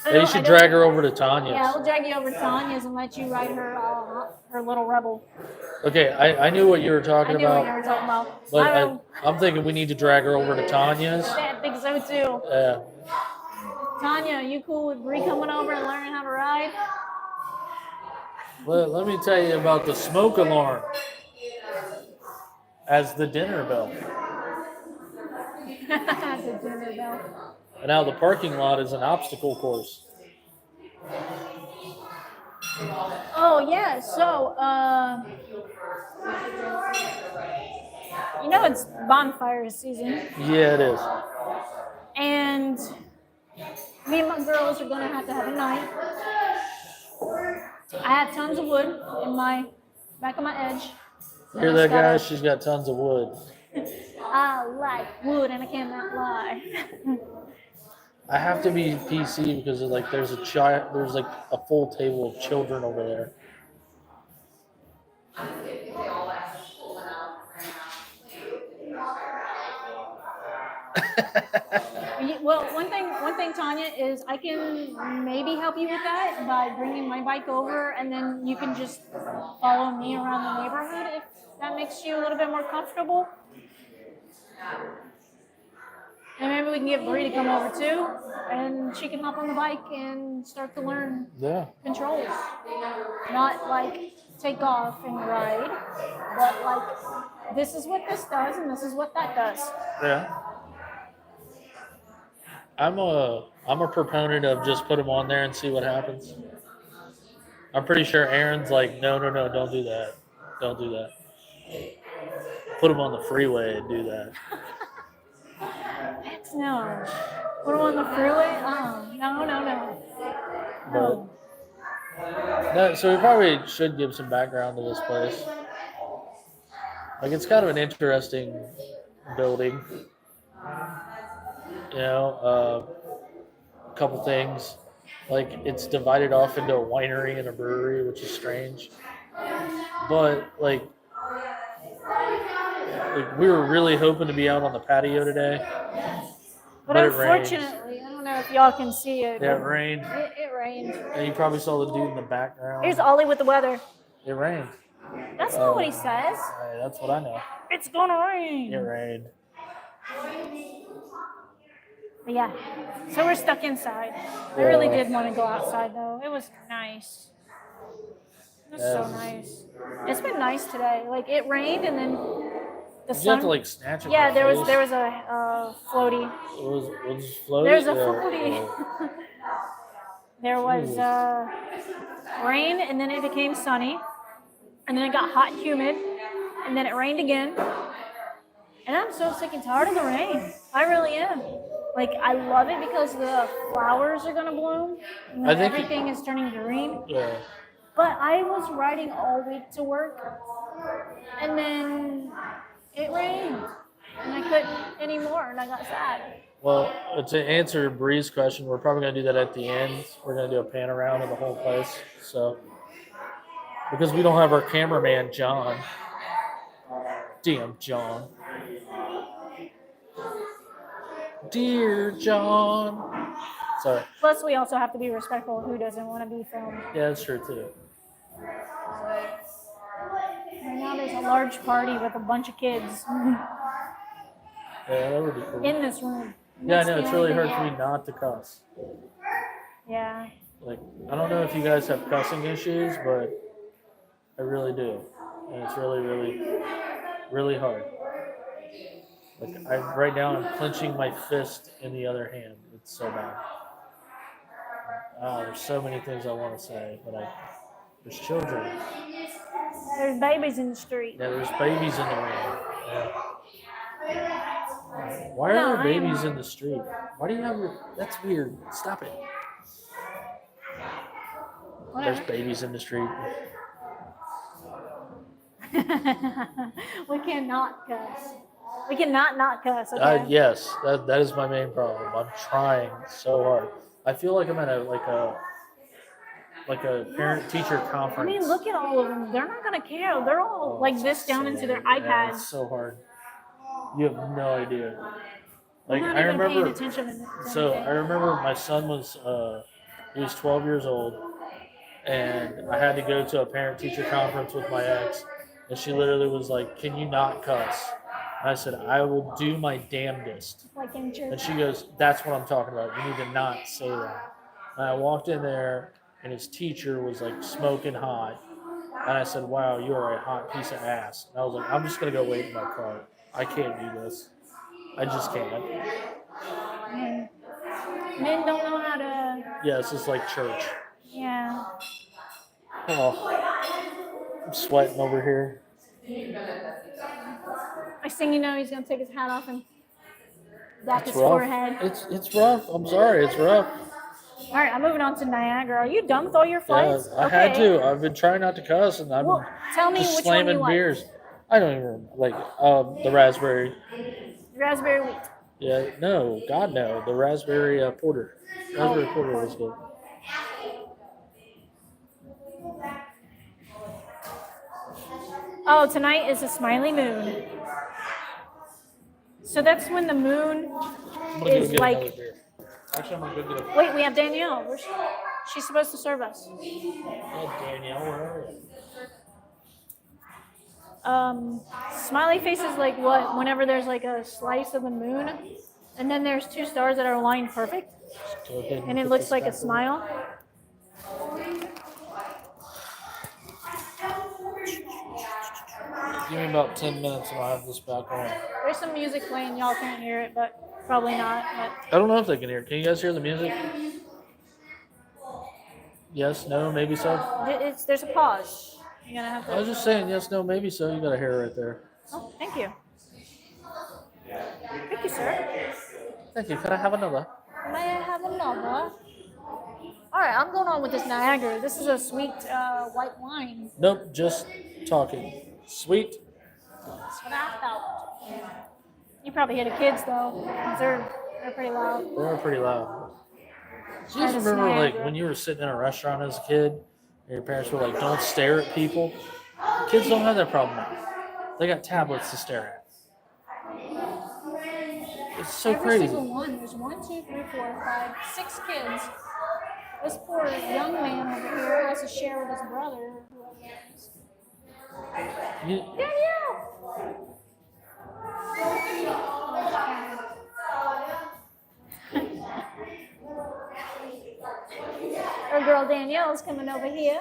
S2: yeah, you should drag her over to Tanya's.
S1: Yeah, I'll drag you over to Tanya's and let you ride her little Rebel.
S2: Okay, I knew what you were talking
S1: I knew
S2: about.
S1: what you were talking about.
S2: But I'm thinking we need to drag her over to Tanya's.
S1: I think so too.
S2: Yeah.
S1: Tanya, you cool with Bree coming over and learning how to ride?
S2: Let me tell you about the smoke alarm as the dinner bell.
S1: The dinner bell.
S2: And now the parking lot is an obstacle course.
S1: Oh yeah, so you know it's bonfire season,
S2: Yeah, it is.
S1: and me and my girls are gonna have to have a night. I have tons of wood in my back of my edge.
S2: Hear that, guys? She's got tons of wood.
S1: I like wood, and I cannot lie.
S2: I have to be PC because there's a full table of children over there.
S1: Well, one thing, Tanya, is I can maybe help you with that by bringing my bike over, and then you can just follow me around the neighborhood if that makes you a little bit more comfortable. And maybe we can get Bree to come over too, and she can hop on the bike and start to learn controls. Not like take off and ride, but like this is what this does and this is what that does.
S2: Yeah. I'm a proponent of just put them on there and see what happens. I'm pretty sure Aaron's like, no, don't do that. Don't do that. Put them on the freeway and do that.
S1: No. Put them on the freeway? No.
S2: No, so we probably should give some background to this place. Like, it's kind of an interesting building. You know, a couple things. Like, it's divided off into a winery and a brewery, which is strange. But, like we were really hoping to be out on the patio today.
S1: But unfortunately, I don't know if y'all can see it.
S2: Yeah, it rained.
S1: It rained.
S2: And you probably saw the dude in the background.
S1: Here's Ollie with the weather.
S2: It rained.
S1: That's not what he says.
S2: Hey, that's what I know.
S1: It's gonna rain.
S2: It rained.
S1: But yeah, so we're stuck inside. I really did want to go outside though. It was nice. It was so nice. It's been nice today. Like it rained and then the sun.
S2: You have to like snatch it.
S1: Yeah, there was a floaty.
S2: It was floaty.
S1: There's a floaty. There was rain and then it became sunny, and then it got hot and humid, and then it rained again. And I'm so sick and tired of the rain. I really am. Like, I love it because the flowers are going to bloom and then everything is turning green.
S2: Yeah.
S1: But I was riding all week to work, and then it rained, and I couldn't anymore, and I got sad.
S2: Well, to answer Bree's question, we're probably going to do that at the end. We're going to do a pan around of the whole place. So, because we don't have our cameraman, John. Damn, John. Dear John. Sorry.
S1: Plus, we also have to be respectful of who doesn't want to be filmed.
S2: Yeah, that's true, too.
S1: Right now, there's a large party with a bunch of kids
S2: Yeah, that would be cool.
S1: in this room.
S2: Yeah, I
S1: That's
S2: know.
S1: the
S2: It's
S1: only
S2: really hard
S1: thing.
S2: for me not to cuss.
S1: Yeah.
S2: Like, I don't know if you guys have cussing issues, but I really do. And it's really, really, really hard. Like, right now I'm clenching my fist in the other hand. It's so bad. There's so many things I want to say, but there's children.
S1: There's babies in the street.
S2: Yeah, there's babies in the room. Yeah. Why are
S1: No,
S2: there
S1: I am-
S2: babies in the street? Why do you have that's weird. Stop it. There's
S1: Whatever.
S2: babies in the street.
S1: We cannot cuss. We cannot not cuss. Okay.
S2: Yes, that is my main problem. I'm trying so hard. I feel like I'm at a parent teacher
S1: I
S2: conference.
S1: mean, look at all of them. They're not gonna care. They're all like this down into their
S2: Yeah,
S1: iPads.
S2: it's so hard. You have no idea. Like
S1: I'm not
S2: I
S1: even paying
S2: remember.
S1: attention to
S2: So
S1: anything.
S2: I remember my son was 12 years old, and I had to go to a parent teacher conference with my ex, and she literally was like, "Can you not cuss?" And I said, "I will do my damnedest."
S1: Like in church.
S2: And she goes, "That's what I'm talking about. You need to not say that." And I walked in there, and his teacher was like smoking hot. And I said, "Wow, you are a hot piece of ass." And I was like, "I'm just going to go wait in my car. I can't do this. I just can't."
S1: Men don't know how to.
S2: Yeah, it's just like church.
S1: Yeah.
S2: Oh, I'm sweating over here.
S1: Next thing you know, he's gonna take his hat off and dap his
S2: It's rough.
S1: forehead.
S2: It's rough. I'm sorry. It's rough.
S1: All right, I'm moving on to Niagara. Are you done with all your
S2: Yeah,
S1: flights?
S2: I had to. I've been trying not to cuss, and I'm
S1: Well, tell me
S2: just
S1: which one
S2: slamming
S1: you like.
S2: beers. I don't even like the raspberry.
S1: Raspberry wheat.
S2: Yeah, no, God no. The raspberry porter. Raspberry porter was good.
S1: Oh, tonight is a smiley moon. So that's when the moon
S2: I'm gonna go
S1: is
S2: get
S1: like.
S2: another beer. Actually, I'm gonna go get a.
S1: Wait, we have Danielle. Where's she? She's supposed to serve us.
S2: Yeah, Danielle, where are you?
S1: Smiley face is like what? Whenever there's like a slice of the moon, and then there's two stars that are aligned perfect,
S2: Go ahead
S1: and it
S2: put
S1: looks
S2: this
S1: like a
S2: back over.
S1: smile.
S2: Give me about 10 minutes and I'll have this back on.
S1: There's some music playing. Y'all can't hear it, but probably not. But
S2: I don't know if they can hear. Can you guys hear the music? Yes, no, maybe so.
S1: there's a pause. You're gonna have
S2: I was
S1: to.
S2: just saying yes, no, maybe so. You got a hair right there.
S1: Oh, thank you. Thank you, sir.
S2: Thank you. Can I have another?
S1: May I have another? All right, I'm going on with this Niagara. This is a sweet white wine.
S2: Nope, just talking. Sweet.
S1: That's what I thought. You probably hear the kids though, 'cause they're pretty loud.
S2: They're pretty loud. Do you
S1: Try
S2: guys
S1: to
S2: remember like
S1: snag.
S2: when you were sitting in a restaurant as a kid and your parents were like, don't stare at people? Kids don't have that problem now. They got tablets to stare at. It's so
S1: Every
S2: crazy.
S1: single one. There's 1, 2, 3, 4, 5, 6 kids. This poor young man over here has to share with his brother. Whoever it is.
S2: You,
S1: Danielle! Our girl Danielle's coming over here.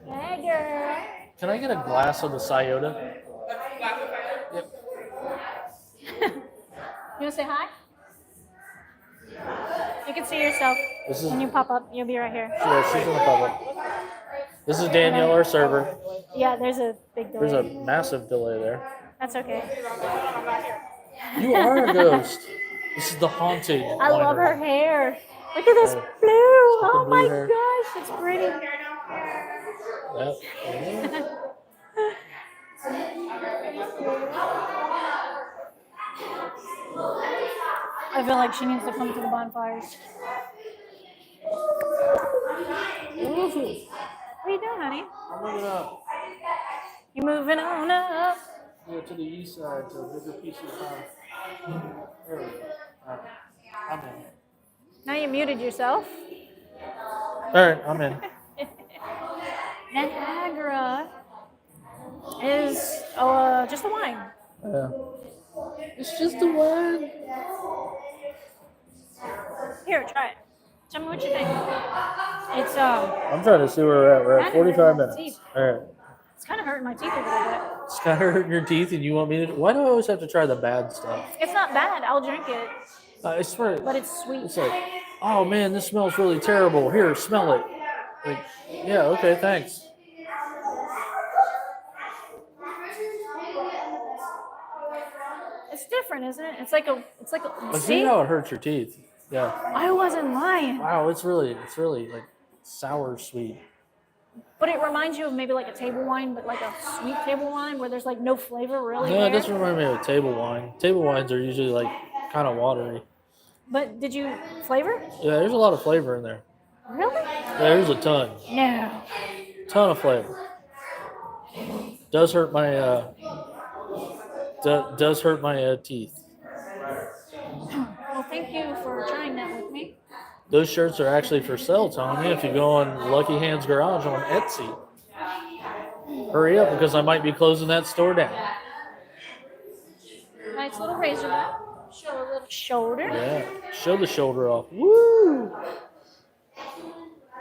S1: Hey, girl.
S2: can I get a glass of the Scioto? Yep.
S1: You want to say hi? You can see yourself
S2: This is
S1: when you pop up. You'll be right here.
S2: yeah, she's in the public. This is Danielle, our server.
S1: Yeah, there's a big delay.
S2: There's a massive delay there.
S1: That's okay.
S2: You are a ghost. This is the haunted.
S1: I love
S2: winery.
S1: her hair. Look at this
S2: Oh.
S1: blue.
S2: Look at
S1: Oh
S2: the blue
S1: my
S2: hair.
S1: gosh, it's pretty. I feel like she needs to come to the bonfires. What are you doing, honey?
S2: I'm moving up.
S1: You moving on up?
S2: Yeah, to the east side, to a bigger piece of town. There we go. I'm in.
S1: Now you muted yourself.
S2: All right, I'm in.
S1: Niagara is just a wine.
S2: Yeah. It's just a wine.
S1: Here, try it. Tell me what you think. It's
S2: I'm trying to see where we're at. We're at 45 minutes. All right.
S1: it's kind of hurting my teeth a little bit.
S2: It's kind of hurting your teeth, and you want me to? Why do I always have to try the bad stuff?
S1: It's not bad. I'll drink it,
S2: I swear.
S1: but it's sweet.
S2: It's like, oh man, this smells really terrible. Here, smell it. Like, yeah, okay, thanks.
S1: It's different, isn't it? It's like a.
S2: I see how it hurts your teeth. Yeah.
S1: I wasn't lying.
S2: Wow, it's really like sour sweet.
S1: But it reminds you of maybe like a table wine, but like a sweet table wine where there's like no flavor really.
S2: No,
S1: there.
S2: it doesn't remind me of table wine. Table wines are usually like kind of watery.
S1: But did you flavor?
S2: Yeah, there's a lot of flavor in there.
S1: Really?
S2: Yeah, there's a ton.
S1: No.
S2: Ton of flavor. Does hurt my does hurt my teeth.
S1: Well, thank you for trying that with me.
S2: Those shirts are actually for sale, Tony. If you go on Lucky Hands Garage on Etsy, hurry up because I might be closing that store down.
S1: Nice little razor back. Show a little shoulder.
S2: Yeah, show the shoulder off. Woo!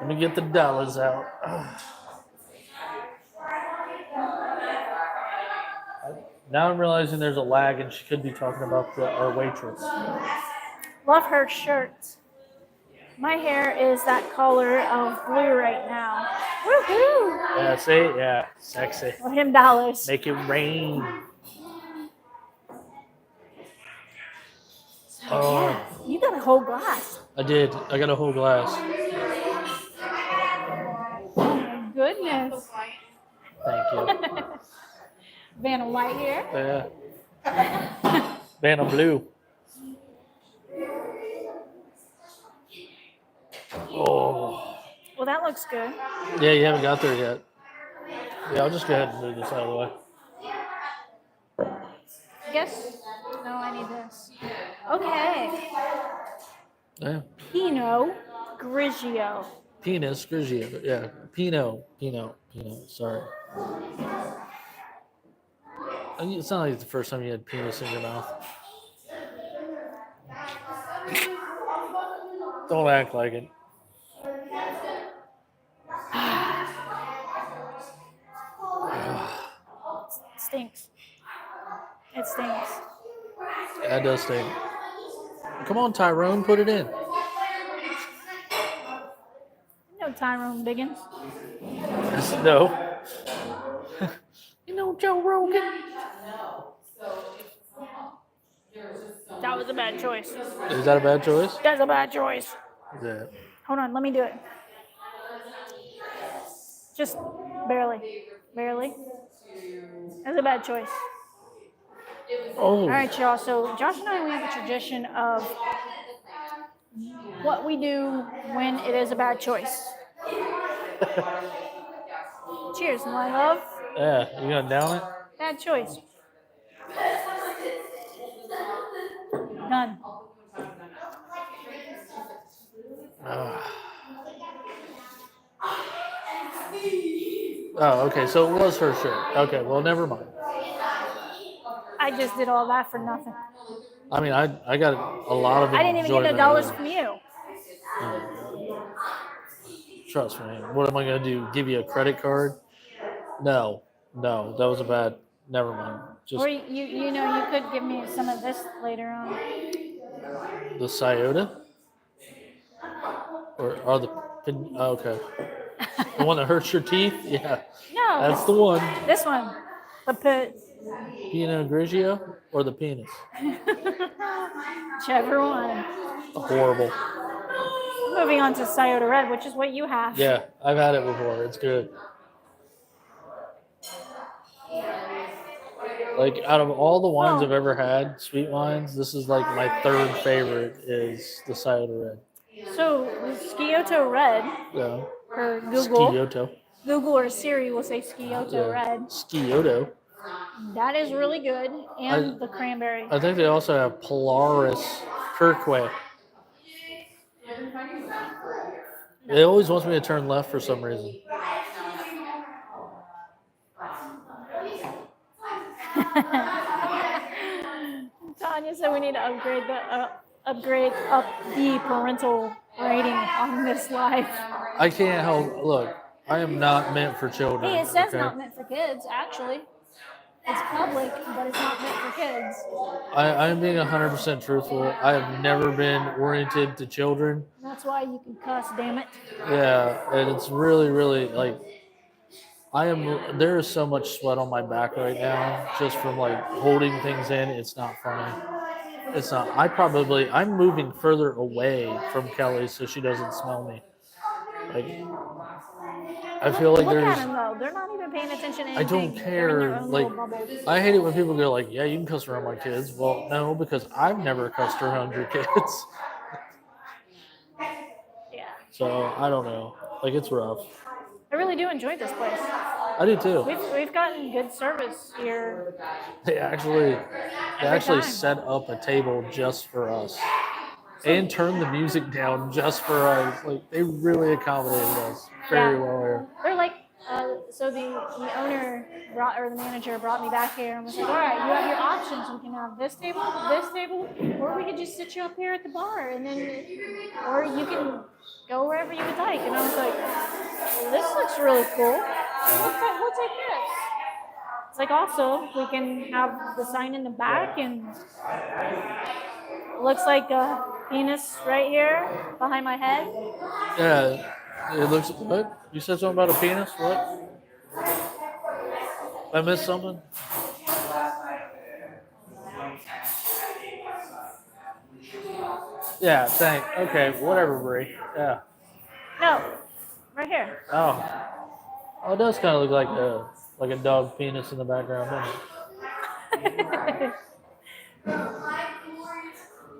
S2: Let me get the dollars out. Now I'm realizing there's a lag, and she could be talking about our waitress.
S1: Love her shirt. My hair is that color of blue right now. Woohoo!
S2: Yeah, see? Yeah, sexy.
S1: For him dollars.
S2: Make it rain. Oh,
S1: Yeah, you got a whole glass.
S2: I did. I got a whole glass.
S1: Oh my goodness.
S2: Thank you.
S1: Vanna White here.
S2: Yeah. Vanna Blue. Oh.
S1: Well, that looks good.
S2: Yeah, you haven't got there yet. Yeah, I'll just go ahead and move this out of the way.
S1: Yes? No, I need this. Okay.
S2: Yeah.
S1: Pinot Grigio.
S2: Penis, Grigio. Yeah. Pinot. Sorry. It's not like the first time you had penis in your mouth. Don't act like it.
S1: It stinks. It stinks.
S2: That does stink. Come on, Tyrone, put it in.
S1: No Tyrone Biggins.
S2: No. You know Joe Rogan?
S1: That was a bad choice.
S2: Is that a bad choice?
S1: That's a bad choice.
S2: Yeah.
S1: Hold on, let me do it. Just barely. Barely. That's a bad choice.
S2: Oh.
S1: All right, y'all. So Josh and I, we have a tradition of what we do when it is a bad choice. Cheers, my love.
S2: Yeah, you gonna down it?
S1: Bad choice. Done.
S2: Oh, okay. So it was her shirt. Okay, well, never mind.
S1: I just did all that for nothing.
S2: I mean, I got a lot of.
S1: I didn't even get
S2: enjoyment
S1: $1
S2: out of
S1: from
S2: it.
S1: you.
S2: Trust me. What am I gonna do? Give you a credit card? No, that was a bad. Never mind. Just
S1: Or you know, you could give me some of this later on.
S2: the Scioto, or the okay, the one that hurts your teeth. Yeah,
S1: No,
S2: that's the one.
S1: this one. The pit.
S2: Pinot Grigio or the penis?
S1: Whichever one.
S2: Horrible.
S1: Moving on to Scioto Red, which is what you have.
S2: Yeah, I've had it before. It's good. Like out of all the wines
S1: Oh.
S2: I've ever had, sweet wines, this is like my third favorite is the Scioto Red.
S1: So Scioto Red,
S2: Yeah.
S1: or Google
S2: Scioto.
S1: or Siri will say Scioto
S2: Yeah.
S1: Red.
S2: Scioto.
S1: That is really good, and
S2: I-
S1: the cranberry.
S2: I think they also have Polaris Kirkway. It always wants me to turn left for some reason.
S1: Tanya said we need to upgrade up the parental rating on this live.
S2: I can't help. Look, I am not meant for children.
S1: Hey, it says
S2: okay?
S1: not meant for kids. Actually, it's public, but it's not meant for kids.
S2: I'm being 100% truthful. I have never been oriented to children.
S1: That's why you can cuss. Damn it.
S2: Yeah, and it's really, really like there is so much sweat on my back right now just from like holding things in. It's not funny. It's not. I'm moving further away from Kelly so she doesn't smell me. Like, I feel like
S1: Look at
S2: there's.
S1: them though. They're not even paying attention to
S2: I
S1: anything.
S2: don't
S1: They're in their
S2: care.
S1: own
S2: Like,
S1: little bubble.
S2: I hate it when people go like, "Yeah, you can cuss around my kids." Well, no, because I've never cussed around your kids.
S1: Yeah.
S2: So I don't know. Like, it's rough.
S1: I really do enjoy this place.
S2: I do too.
S1: We've gotten good service here.
S2: They actually
S1: time.
S2: set up a table just for us and turned the music down just for us. Like, they really accommodated us very well here.
S1: They're like, so the owner or the manager brought me back here and was like, all right, you have your options. We can have this table, or we could just sit you up here at the bar, and then, or you can go wherever you would like. And I was like, well, this looks really cool. We'll take this. It's like also we can have the sign in the back, and it looks like a penis right here behind my head.
S2: Yeah, it looks. What? You said something about a penis? What? I missed something? Yeah, thanks. Okay, whatever, Brie. Yeah.
S1: No, right here.
S2: Oh, it does kind of look like a dog penis in the background, doesn't it?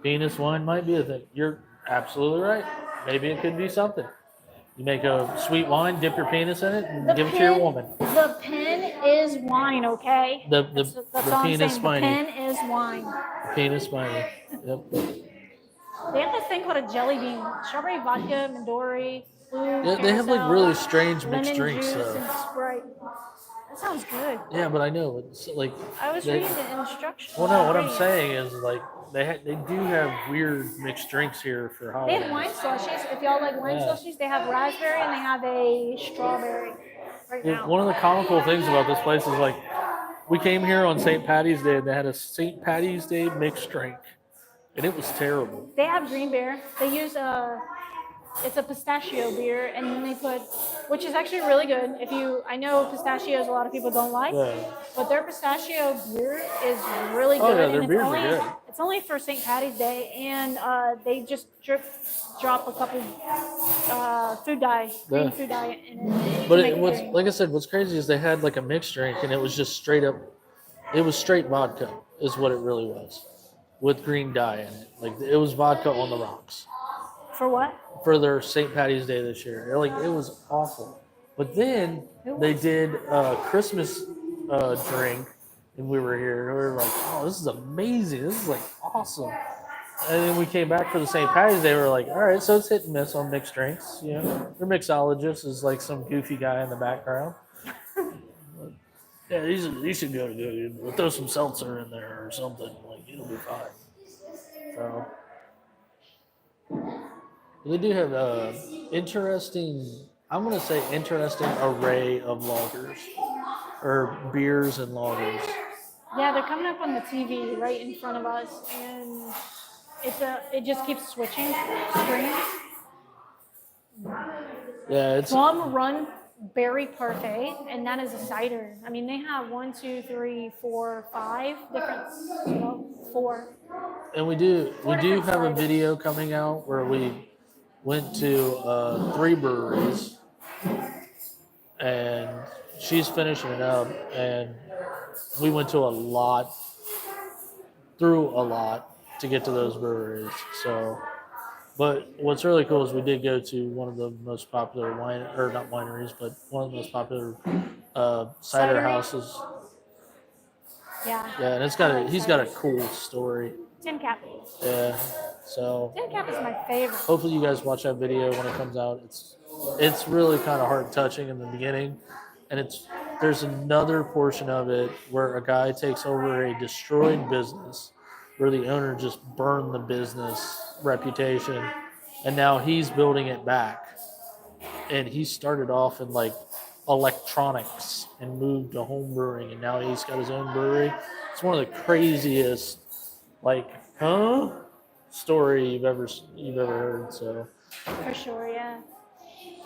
S2: Penis wine might be a thing. You're absolutely right. Maybe it could be something. You make a sweet wine, dip your penis in it, and give it to your woman.
S1: The pen is wine, okay? That's all I'm
S2: penis
S1: saying.
S2: spiny.
S1: The pen is wine.
S2: Penis spiny. Yep.
S1: They have this thing called a jelly bean. Strawberry vodka, Midori, blue,
S2: They have like really strange
S1: lemon
S2: mixed drinks.
S1: juice and Sprite. That sounds good.
S2: Yeah, but I know it's like.
S1: I was reading the instructions.
S2: Well, no, what I'm saying is like they do have weird mixed drinks here for
S1: They
S2: holidays.
S1: have wine slushies. If y'all like wine slushies, they have raspberry and they have a strawberry right now.
S2: One of the comical things about this place is like we came here on St. Patty's Day and they had a St. Patty's Day mixed drink, and it was terrible.
S1: They have green beer. They use it's a pistachio beer, and then they put, which is actually really good. I know pistachios a lot of people don't like, but their pistachio beer is really good.
S2: Oh yeah, their
S1: and
S2: beers are good.
S1: It's only for St. Patty's Day, and they just drop a couple green food dye in it.
S2: But it was like I said, what's crazy is they had like a mixed drink, and it was just straight up. It was straight vodka, is what it really was, with green dye in it. Like it was vodka on the rocks.
S1: For what?
S2: For their St. Patty's Day this year. It was awful. But then they did a Christmas drink, and we were here. And we were like, oh, this is amazing. This is like awesome. And then we came back for the St. Patty's Day. We were like, all right, so it's hit and miss on mixed drinks. You know, their mixologist is like some goofy guy in the background. Yeah, these should go good. We'll throw some seltzer in there or something. Like it'll be fine. So. They do have interesting array of lagers or beers and lagers.
S1: Yeah, they're coming up on the TV right in front of us, and it just keeps switching screens.
S2: Yeah, it's
S1: Plum Run Berry Parfait, and that is a cider. I mean, they have 1, 2, 3, 4, 5 different, 4.
S2: And we do have a video coming out where we went to 3 breweries, and she's finishing it up, and we went to a lot, through a lot to get to those breweries. So, but what's really cool is we did go to one of the most popular or not wineries, but one of the most popular cider
S1: Cidery?
S2: houses.
S1: Yeah.
S2: Yeah, and he's got a cool story.
S1: Tin Cap.
S2: Yeah, so
S1: Tin Cap is my favorite.
S2: hopefully you guys watch that video when it comes out. It's really kind of heart touching in the beginning, and there's another portion of it where a guy takes over a destroyed business, where the owner just burned the business reputation, and now he's building it back. And he started off in like electronics and moved to home brewing, and now he's got his own brewery. It's one of the craziest, like, story you've ever heard. So,
S1: For sure, yeah.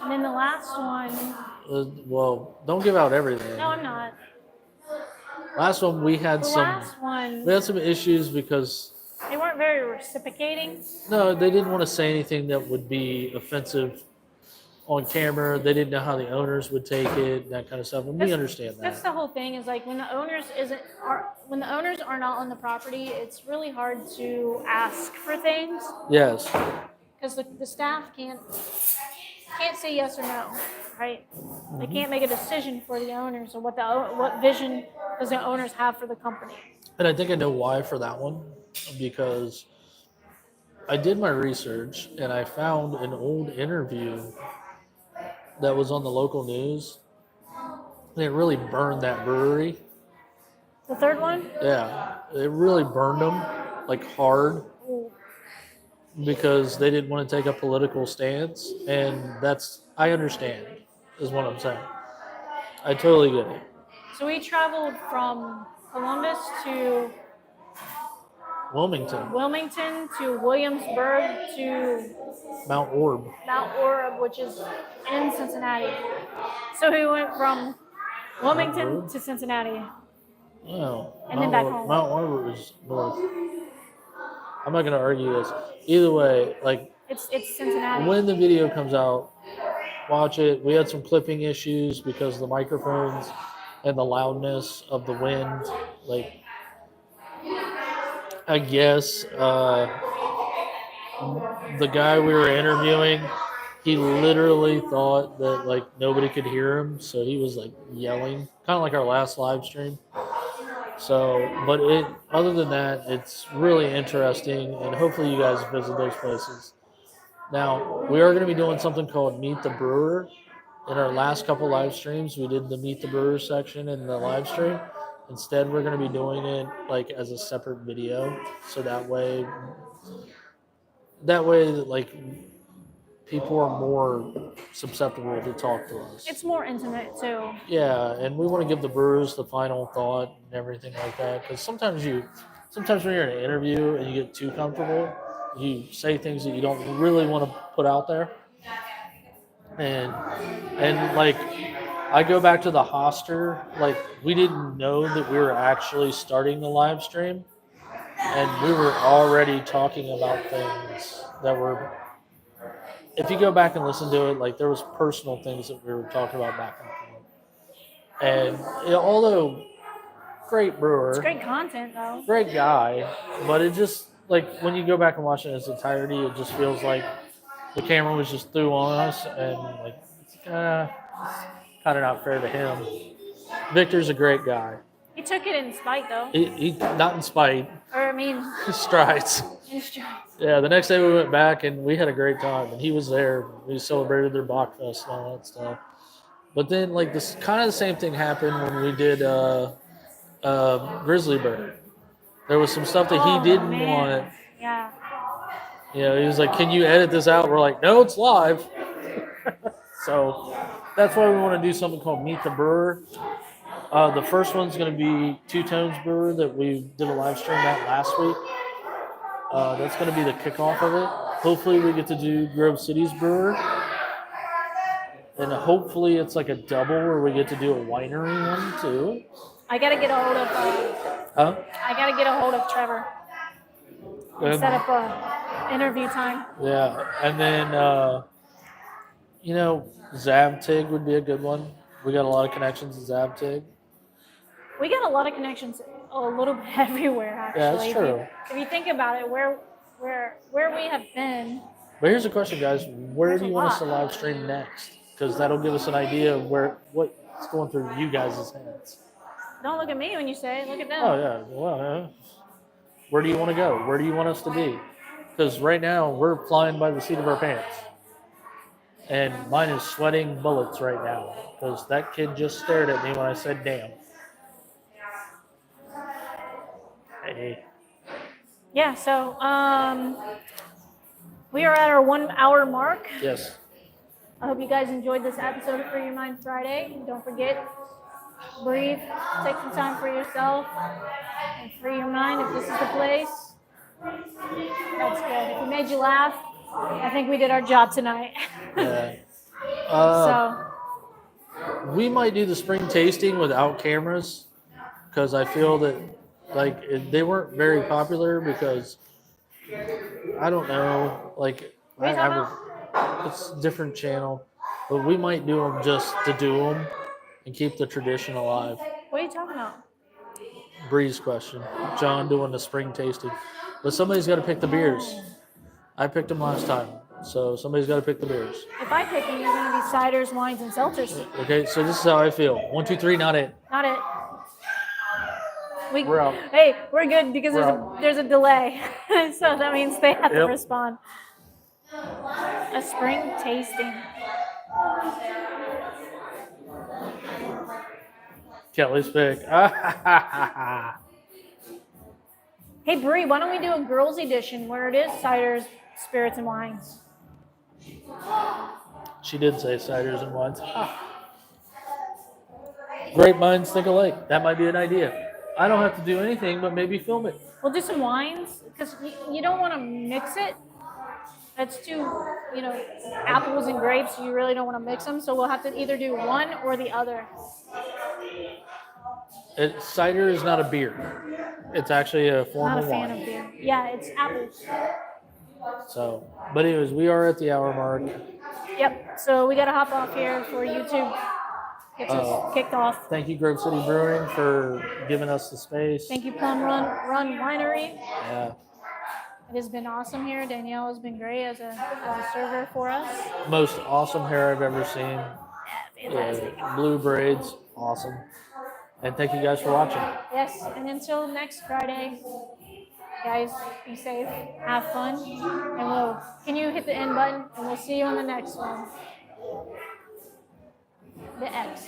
S1: And then the last one.
S2: well, don't give out everything.
S1: No, I'm not.
S2: Last one we had
S1: The last one.
S2: we had some issues because
S1: They weren't very reciprocating.
S2: no, they didn't want to say anything that would be offensive on camera. They didn't know how the owners would take it, that kind of stuff, and we understand that.
S1: That's the whole thing. Is like when the owners are not on the property, it's really hard to ask for things
S2: Yes.
S1: because the staff can't say yes or no, right? They can't make a decision for the owners or what vision does the owners have for the company.
S2: And I think I know why for that one, because I did my research and I found an old interview that was on the local news, and it really burned that brewery.
S1: The third one?
S2: Yeah, it really burned them, like hard,
S1: Ooh.
S2: because they didn't want to take a political stance, and I understand, is what I'm saying. I totally get it.
S1: So we traveled from Columbus to
S2: Wilmington,
S1: to Williamsburg to
S2: Mount Orb.
S1: Mount Orb, which is in Cincinnati. So we went from Wilmington to Cincinnati.
S2: Oh,
S1: And then back home.
S2: Mount Orb is north. I'm not going to argue this. Either way, like,
S1: It's Cincinnati.
S2: when the video comes out, watch it. We had some clipping issues because of the microphones and the loudness of the wind. Like, I guess the guy we were interviewing, he literally thought that like nobody could hear him, so he was like yelling, kind of like our last live stream. So, but other than that, it's really interesting, and hopefully you guys visit those places. Now, we are going to be doing something called Meet the Brewer. In our last couple live streams, we did the Meet the Brewer section in the live stream. Instead, we're going to be doing it like as a separate video, so that way like people are more susceptible to talk to us.
S1: It's more intimate too.
S2: Yeah, and we want to give the brewers the final thought and everything like that, because sometimes when you're in an interview and you get too comfortable, you say things that you don't really want to put out there. And like, I go back to the Hoster, like, we didn't know that we were actually starting the live stream, and we were already talking about things that were, if you go back and listen to it, like, there was personal things that we were talking about back and forth. And although great brewer,
S1: It's great content though.
S2: great guy, but it just, like, when you go back and watch it in its entirety, it just feels like the camera was just through on us, and like, kind of not fair to him. Victor's a great guy.
S1: He took it in spite though.
S2: He not in spite.
S1: Or I mean,
S2: He strides.
S1: in strides.
S2: Yeah, the next day we went back and we had a great time, and he was there. We celebrated their Bachfest and all that stuff. But then, like, this kind of the same thing happened when we did Grizzly Bear. There was some stuff that he didn't want.
S1: Yeah.
S2: You know, he was like, "Can you edit this out?" We're like, "No, it's live." So that's why we want to do something called Meet the Brewer. The first one's going to be Two Tones Brewer that we did a live stream at last week. That's going to be the kickoff of it. Hopefully we get to do Grove City's Brewer. And hopefully it's like a double where we get to do a winery one too.
S1: I gotta get a hold of. I gotta get a hold of Trevor. And set up a interview time.
S2: Yeah, and then Zabtig would be a good one. We got a lot of connections to Zabtig.
S1: We got a lot of connections a little bit everywhere, actually.
S2: Yeah, that's true.
S1: If you think about it, where we have been,
S2: But here's the question, guys: where
S1: There's
S2: do
S1: a
S2: you want us to
S1: lot.
S2: live stream next? Because that'll give us an idea of what's going through you guys' heads.
S1: don't look at me when you say it, look at them.
S2: Oh yeah, well, where do you want to go? Where do you want us to be? Because right now we're flying by the seat of our pants, and mine is sweating bullets right now because that kid just stared at me when I said "damn." Hey,
S1: Yeah, so we are at our 1 hour mark.
S2: yes,
S1: I hope you guys enjoyed this episode of Free Your Mind Friday. And don't forget, breathe, take some time for yourself, and free your mind if this is the place. That's good. If we made you laugh, I think we did our job tonight.
S2: yeah.
S1: So,
S2: We might do the spring tasting without cameras because I feel that they weren't very popular because I don't know, like
S1: what are you talking about?
S2: it's a different channel, but we might do them just to do them and keep the tradition alive.
S1: What are you talking about?
S2: Bree's question, John doing the spring tasting, but somebody's got to pick the beers. I picked them last time, so somebody's got to pick the beers.
S1: If I pick them, you're going to be ciders, wines, and seltzers.
S2: Okay, so this is how I feel. 1, 2, 3, not it.
S1: Not it.
S2: We're out.
S1: Hey, we're good because
S2: We're
S1: there's a delay. So that means they have to
S2: Yep.
S1: respond. A spring tasting.
S2: Kelly's pick.
S1: Hey, Bree, why don't we do a girls' edition where it is ciders, spirits, and wines?
S2: She did say ciders and wines. Great minds think alike. That might be an idea. I don't have to do anything but maybe film it.
S1: We'll do some wines because you don't want to mix it. That's too, apples and grapes. You really don't want to mix them. So we'll have to either do one or the other.
S2: Cider is not a beer. It's actually a form
S1: Not a
S2: of
S1: fan
S2: wine.
S1: of beer. Yeah, it's apples.
S2: So, but anyways, we are at the hour mark.
S1: Yep. So we got to hop off here for YouTube. Gets us kicked off.
S2: Thank you, Grove City Brewing, for giving us the space.
S1: Thank you, Plum Run Winery.
S2: Yeah.
S1: It has been awesome here. Danielle has been great as a server for us.
S2: Most awesome hair I've ever seen.
S1: Fantastic.
S2: Blue braids, awesome. And thank you guys for watching.
S1: Yes, and until next Friday, guys, be safe, have fun, and can you hit the end button? And we'll see you on the next one. The X.